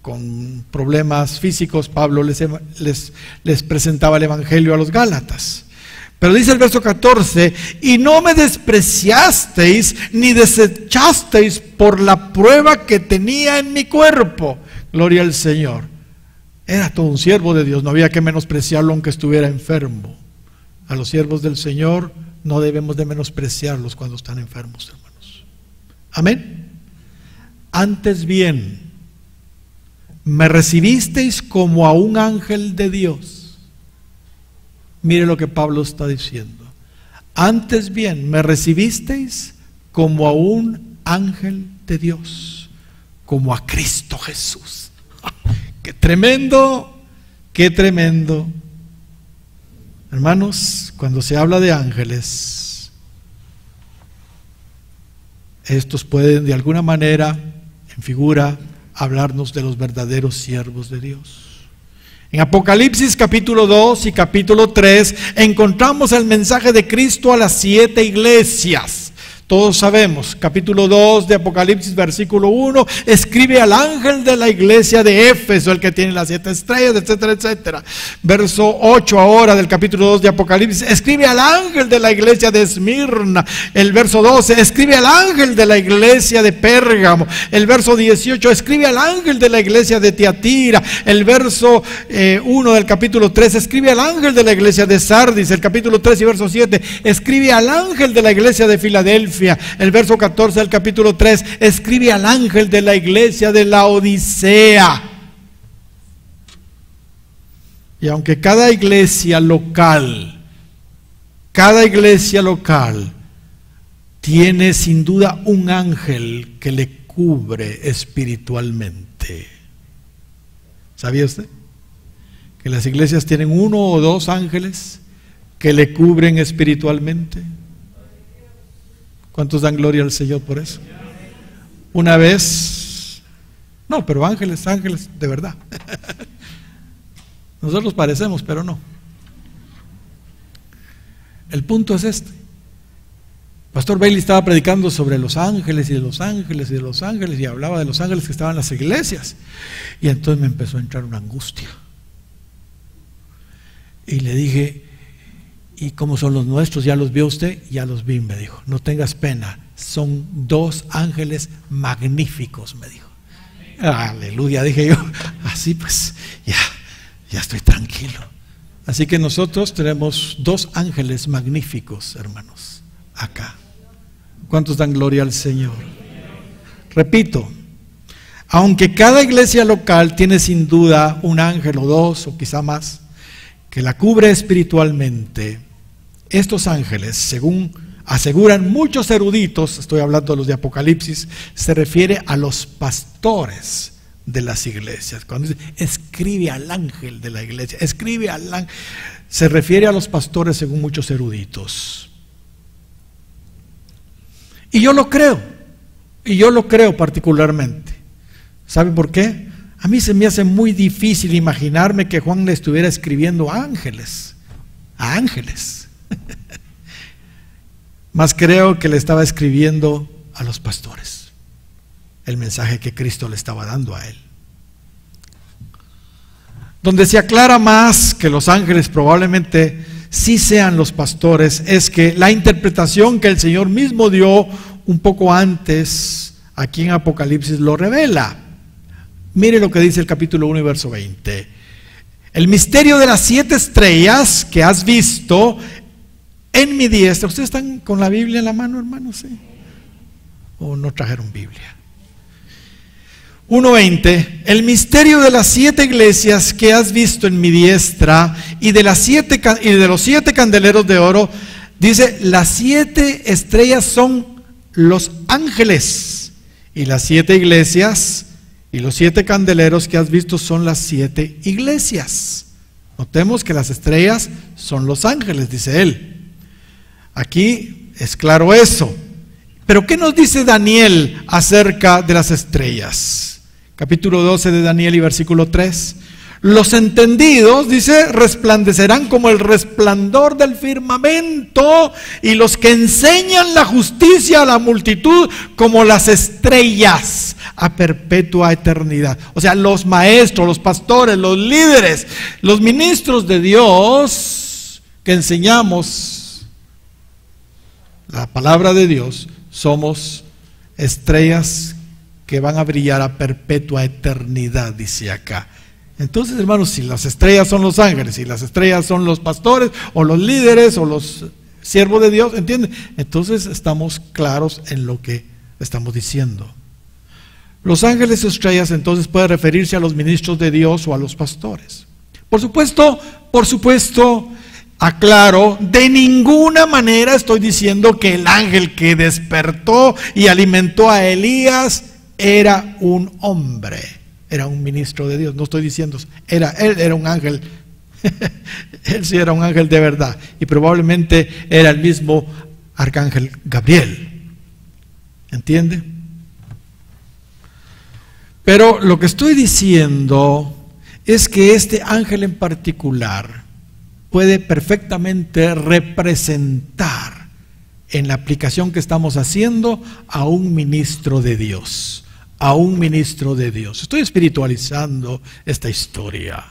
Con problemas físicos, Pablo les presentaba el evangelio a los Gálatas. Pero dice el verso 14, y no me despreciasteis ni desechasteis por la prueba que tenía en mi cuerpo. Gloria al Señor. Era todo un siervo de Dios, no había que menospreciarlo aunque estuviera enfermo. A los siervos del Señor no debemos de menospreciarlos cuando están enfermos, hermanos. Amén. Antes bien, me recibisteis como a un ángel de Dios. Mire lo que Pablo está diciendo. Antes bien, me recibisteis como a un ángel de Dios, como a Cristo Jesús. ¡Qué tremendo! ¡Qué tremendo! Hermanos, cuando se habla de ángeles, estos pueden de alguna manera, en figura, hablarnos de los verdaderos siervos de Dios. En Apocalipsis capítulo 2 y capítulo 3 encontramos el mensaje de Cristo a las 7 iglesias. Todos sabemos, capítulo 2 de Apocalipsis, versículo 1, escribe al ángel de la iglesia de Éfeso, el que tiene las 7 estrellas, etcétera, etcétera. Verso 8 ahora del capítulo 2 de Apocalipsis, escribe al ángel de la iglesia de Esmirna. El verso 12, escribe al ángel de la iglesia de Pérgamo. El verso 18, escribe al ángel de la iglesia de Tiatira. El verso 1 del capítulo 3, escribe al ángel de la iglesia de Sardis. El capítulo 3 y verso 7, escribe al ángel de la iglesia de Filadelfia. El verso 14 del capítulo 3, escribe al ángel de la iglesia de Laodicea. Y aunque cada iglesia local tiene sin duda un ángel que le cubre espiritualmente. ¿Sabía usted? Que las iglesias tienen uno o dos ángeles que le cubren espiritualmente. ¿Cuántos dan gloria al Señor por eso? Una vez, no, pero ángeles de verdad. Nosotros parecemos, pero no. El punto es este. Pastor Bailey estaba predicando sobre los ángeles y de los ángeles y de los ángeles, y hablaba de los ángeles que estaban en las iglesias. Y entonces me empezó a entrar una angustia. Y le dije, ¿y cómo son los nuestros? ¿Ya los vio usted? Ya los vi, me dijo. No tengas pena, son dos ángeles magníficos, me dijo. Aleluya, dije yo. Así pues, ya estoy tranquilo. Así que nosotros tenemos dos ángeles magníficos, hermanos, acá. ¿Cuántos dan gloria al Señor? Repito, aunque cada iglesia local tiene sin duda un ángel o dos o quizá más que la cubre espiritualmente, estos ángeles, según aseguran muchos eruditos, estoy hablando de los de Apocalipsis, se refiere a los pastores de las iglesias. Cuando dice, escribe al ángel de la iglesia, escribe al ángel, se refiere a los pastores según muchos eruditos. Y yo lo creo particularmente. ¿Sabe por qué? A mí se me hace muy difícil imaginarme que Juan le estuviera escribiendo a ángeles. Más creo que le estaba escribiendo a los pastores, el mensaje que Cristo le estaba dando a él. Donde se aclara más que los ángeles probablemente sí sean los pastores, es que la interpretación que el Señor mismo dio un poco antes, aquí en Apocalipsis, lo revela. Mire lo que dice el capítulo 1 y verso 20. El misterio de las 7 estrellas que has visto en mi diestra. ¿Ustedes están con la Biblia en la mano, hermanos? ¿Sí? ¿O no trajeron Biblia? 1:20. El misterio de las 7 iglesias que has visto en mi diestra y de los 7 candeleros de oro. Dice, las 7 estrellas son los ángeles, y las 7 iglesias y los 7 candeleros que has visto son las 7 iglesias. Notemos que las estrellas son los ángeles, dice él. Aquí es claro eso. Pero ¿qué nos dice Daniel acerca de las estrellas? Capítulo 12 de Daniel y versículo 3. Los entendidos, dice, resplandecerán como el resplandor del firmamento, y los que enseñan la justicia a la multitud como las estrellas a perpetua eternidad. O sea, los maestros, los pastores, los líderes, los ministros de Dios que enseñamos la palabra de Dios, somos estrellas que van a brillar a perpetua eternidad, dice acá. Entonces, hermanos, si las estrellas son los ángeles, si las estrellas son los pastores, o los líderes, o los siervos de Dios, ¿entienden? Entonces estamos claros en lo que estamos diciendo. Los ángeles y estrellas entonces puede referirse a los ministros de Dios o a los pastores. Por supuesto, aclaro, de ninguna manera estoy diciendo que el ángel que despertó y alimentó a Elías era un hombre. Era un ministro de Dios, no estoy diciendo, él era un ángel, él sí era un ángel de verdad, y probablemente era el mismo arcángel Gabriel, ¿entiende? Pero lo que estoy diciendo es que este ángel en particular puede perfectamente representar en la aplicación que estamos haciendo a un ministro de Dios. A un ministro de Dios. Estoy espiritualizando esta historia.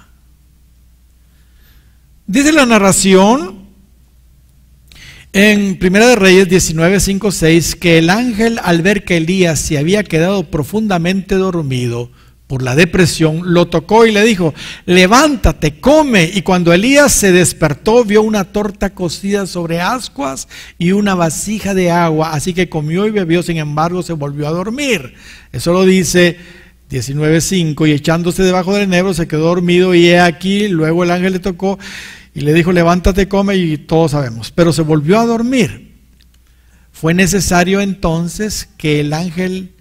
Dice la narración en Primera de Reyes 19, 5, 6 que el ángel, al ver que Elías se había quedado profundamente dormido por la depresión, lo tocó y le dijo, levántate, come. Y cuando Elías se despertó, vio una torta cocida sobre ascuas y una vasija de agua, así que comió y bebió, sin embargo se volvió a dormir. Eso lo dice 19:5, y echándose debajo del enebro se quedó dormido, y he aquí, luego el ángel le tocó y le dijo, levántate, come, y todos sabemos, pero se volvió a dormir. Fue necesario entonces que el ángel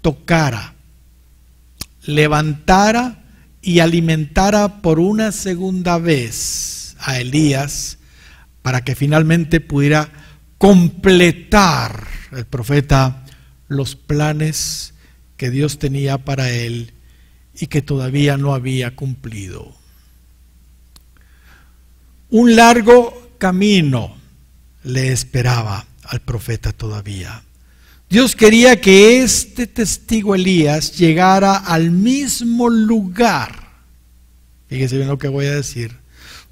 tocara, levantara y alimentara por una segunda vez a Elías, para que finalmente pudiera completar el profeta los planes que Dios tenía para él y que todavía no había cumplido. Un largo camino le esperaba al profeta todavía. Dios quería que este testigo Elías llegara al mismo lugar, fíjese bien lo que voy a decir,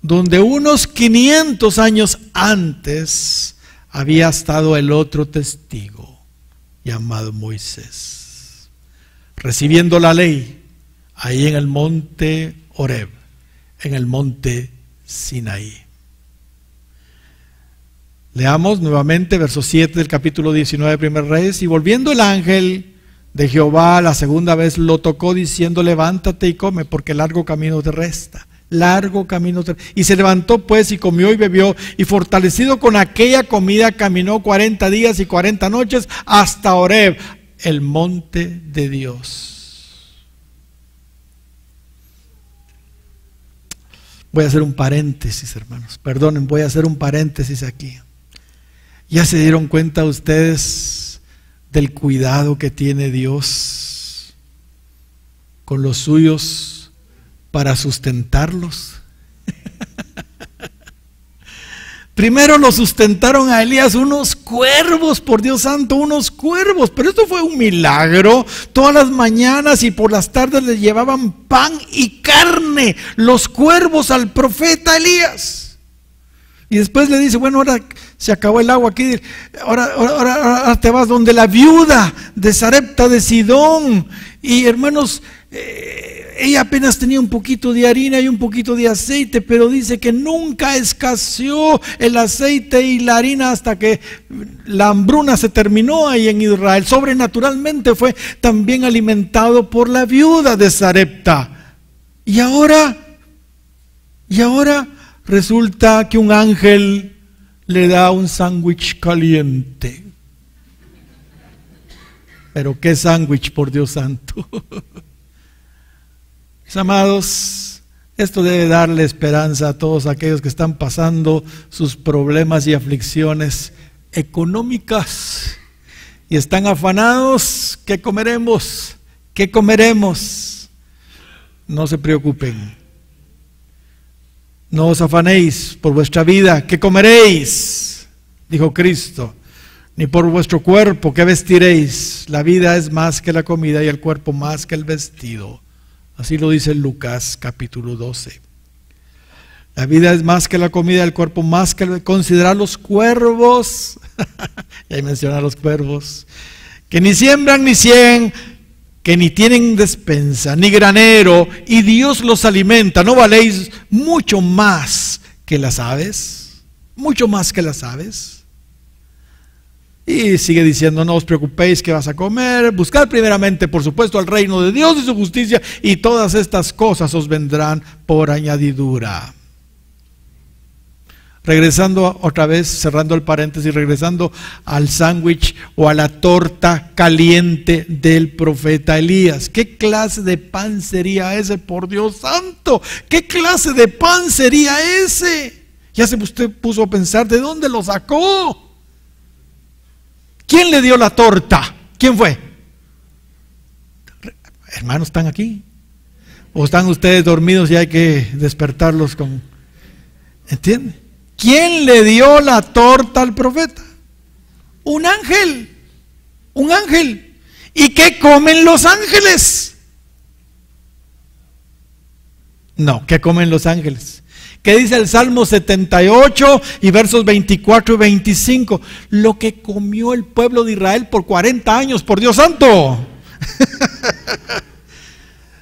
donde unos 500 años antes había estado el otro testigo llamado Moisés, recibiendo la ley ahí en el monte Horeb, en el monte Sinaí. Leamos nuevamente verso 7 del capítulo 19 de 1 Reyes. Y volviendo el ángel de Jehová la segunda vez, lo tocó diciendo, levántate y come, porque largo camino te resta. Largo camino te resta. Y se levantó pues y comió y bebió, y fortalecido con aquella comida caminó 40 días y 40 noches hasta Horeb, el monte de Dios. Voy a hacer un paréntesis, hermanos. Perdonen, voy a hacer un paréntesis aquí. ¿Ya se dieron cuenta ustedes del cuidado que tiene Dios con los suyos para sustentarlos? Primero lo sustentaron a Elías unos cuervos, por Dios santo, unos cuervos. Pero esto fue un milagro. Todas las mañanas y por las tardes le llevaban pan y carne los cuervos al profeta Elías. Y después le dice, bueno, ahora se acabó el agua aquí, ahora te vas donde la viuda de Sarepta de Sidón. Y hermanos, ella apenas tenía un poquito de harina y un poquito de aceite, pero dice que nunca escaseó el aceite y la harina hasta que la hambruna se terminó ahí en Israel. Sobrenaturalmente fue también alimentado por la viuda de Sarepta. Y ahora resulta que un ángel le da un sándwich caliente. Pero qué sándwich, por Dios santo. Mis amados, esto debe darle esperanza a todos aquellos que están pasando sus problemas y aflicciones económicas y están afanados. ¿Qué comeremos? ¿Qué comeremos? No se preocupen. No os afanéis por vuestra vida, ¿qué comeréis? Dijo Cristo. Ni por vuestro cuerpo, ¿qué vestiréis? La vida es más que la comida y el cuerpo más que el vestido. Así lo dice Lucas capítulo 12. La vida es más que la comida, el cuerpo más que el... Considerad los cuervos. Y ahí menciona los cuervos. Que ni siembran ni cieguen, que ni tienen despensa, ni granero, y Dios los alimenta. ¿No valéis mucho más que las aves? Mucho más que las aves. Y sigue diciendo, no os preocupéis qué vas a comer, buscad primeramente, por supuesto, al reino de Dios y su justicia, y todas estas cosas os vendrán por añadidura. Regresando otra vez, cerrando el paréntesis, regresando al sándwich o a la torta caliente del profeta Elías. ¿Qué clase de pan sería ese, por Dios santo? ¿Qué clase de pan sería ese? Ya se usted puso a pensar, ¿de dónde lo sacó? ¿Quién le dio la torta? ¿Quién fue? Hermanos, ¿están aquí? ¿O están ustedes dormidos y hay que despertarlos con... ¿Entiende? ¿Quién le dio la torta al profeta? Un ángel. Un ángel. ¿Y qué comen los ángeles? No, ¿qué comen los ángeles? ¿Qué dice el Salmo 78 y versos 24 y 25? Lo que comió el pueblo de Israel por 40 años, por Dios santo.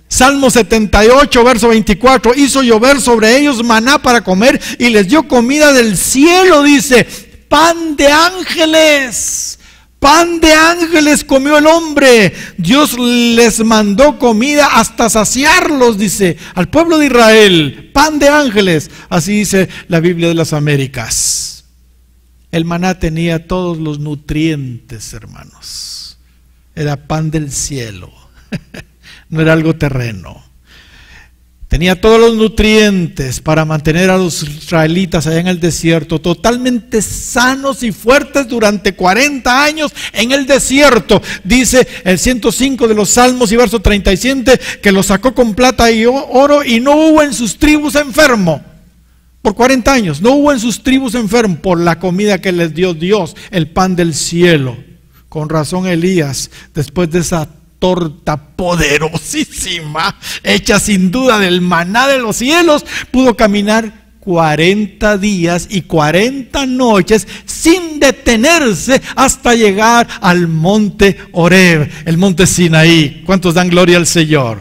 Salmo 78, verso 24, hizo llover sobre ellos maná para comer y les dio comida del cielo, dice, pan de ángeles. Pan de ángeles comió el hombre. Dios les mandó comida hasta saciarlos, dice, al pueblo de Israel. Pan de ángeles, así dice la Biblia de las Américas. El maná tenía todos los nutrientes, hermanos. Era pan del cielo. No era algo terreno. Tenía todos los nutrientes para mantener a los israelitas allá en el desierto totalmente sanos y fuertes durante 40 años en el desierto. Dice el 105 de los Salmos y verso 37 que los sacó con plata y oro y no hubo en sus tribus enfermo. Por 40 años no hubo en sus tribus enfermo por la comida que les dio Dios, el pan del cielo. Con razón Elías, después de esa torta poderosísima, hecha sin duda del maná de los cielos, pudo caminar 40 días y 40 noches sin detenerse hasta llegar al monte Horeb, el monte Sinaí. ¿Cuántos dan gloria al Señor?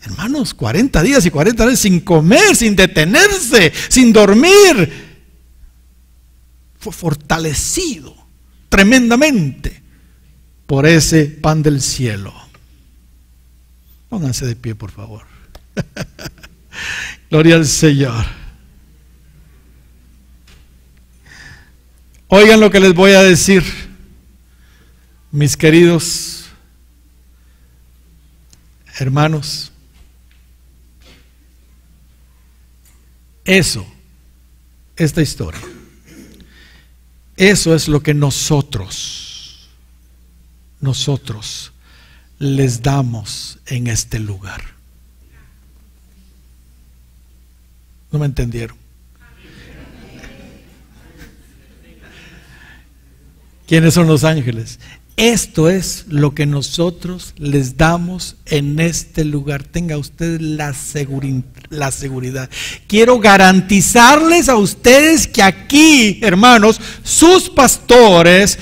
Hermanos, 40 días y 40 noches sin comer, sin detenerse, sin dormir. Fue fortalecido tremendamente por ese pan del cielo. Pónganse de pie, por favor. Gloria al Señor. Oigan lo que les voy a decir, mis queridos hermanos. esta historia, eso es lo que nosotros les damos en este lugar. ¿No me entendieron? ¿Quiénes son los ángeles? Esto es lo que nosotros les damos en este lugar. Tenga usted la seguridad. Quiero garantizarles a ustedes que aquí, hermanos, sus pastores,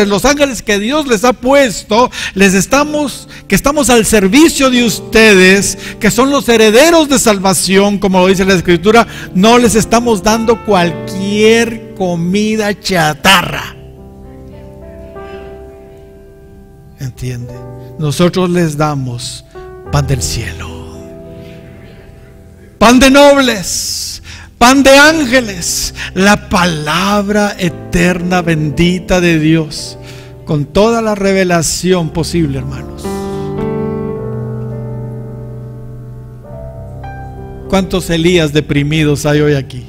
los ángeles que Dios les ha puesto, que estamos al servicio de ustedes, que son los herederos de salvación, como lo dice la Escritura. No les estamos dando cualquier comida chatarra. ¿Entiende? Nosotros les damos pan del cielo, pan de nobles, pan de ángeles, la palabra eterna bendita de Dios, con toda la revelación posible, hermanos. ¿Cuántos Elías deprimidos hay hoy aquí?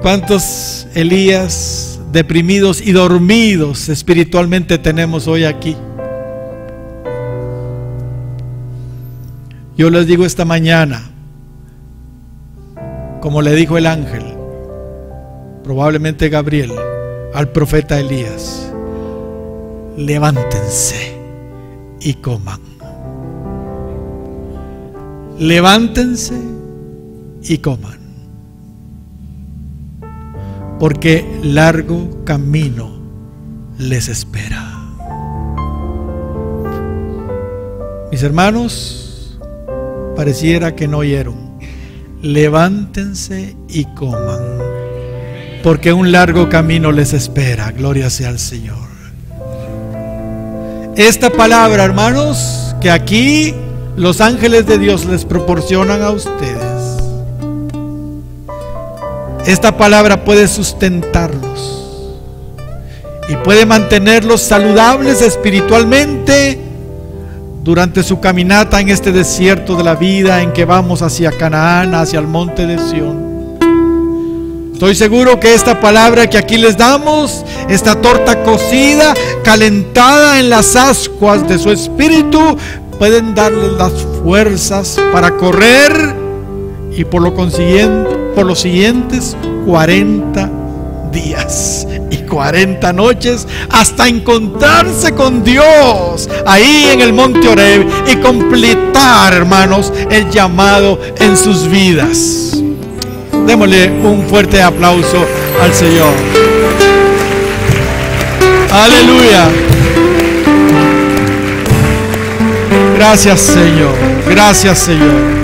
¿Cuántos Elías deprimidos y dormidos espiritualmente tenemos hoy aquí? Yo les digo esta mañana, como le dijo el ángel, probablemente Gabriel, al profeta Elías: levántense y coman. Levántense y coman, porque largo camino les espera. Mis hermanos, pareciera que no oyeron. Levántense y coman, porque un largo camino les espera. Gloria sea al Señor. Esta palabra, hermanos, que aquí los ángeles de Dios les proporcionan a ustedes, esta palabra puede sustentarlos y puede mantenerlos saludables espiritualmente durante su caminata en este desierto de la vida en que vamos hacia Canaán, hacia el monte de Sión. Estoy seguro que esta palabra que aquí les damos, esta torta cocida, calentada en las ascuas de su espíritu, pueden darles las fuerzas para correr y por los siguientes 40 días y 40 noches hasta encontrarse con Dios ahí en el monte Horeb y completar, hermanos, el llamado en sus vidas. Démosle un fuerte aplauso al Señor. Aleluya. Gracias, Señor. Gracias, Señor.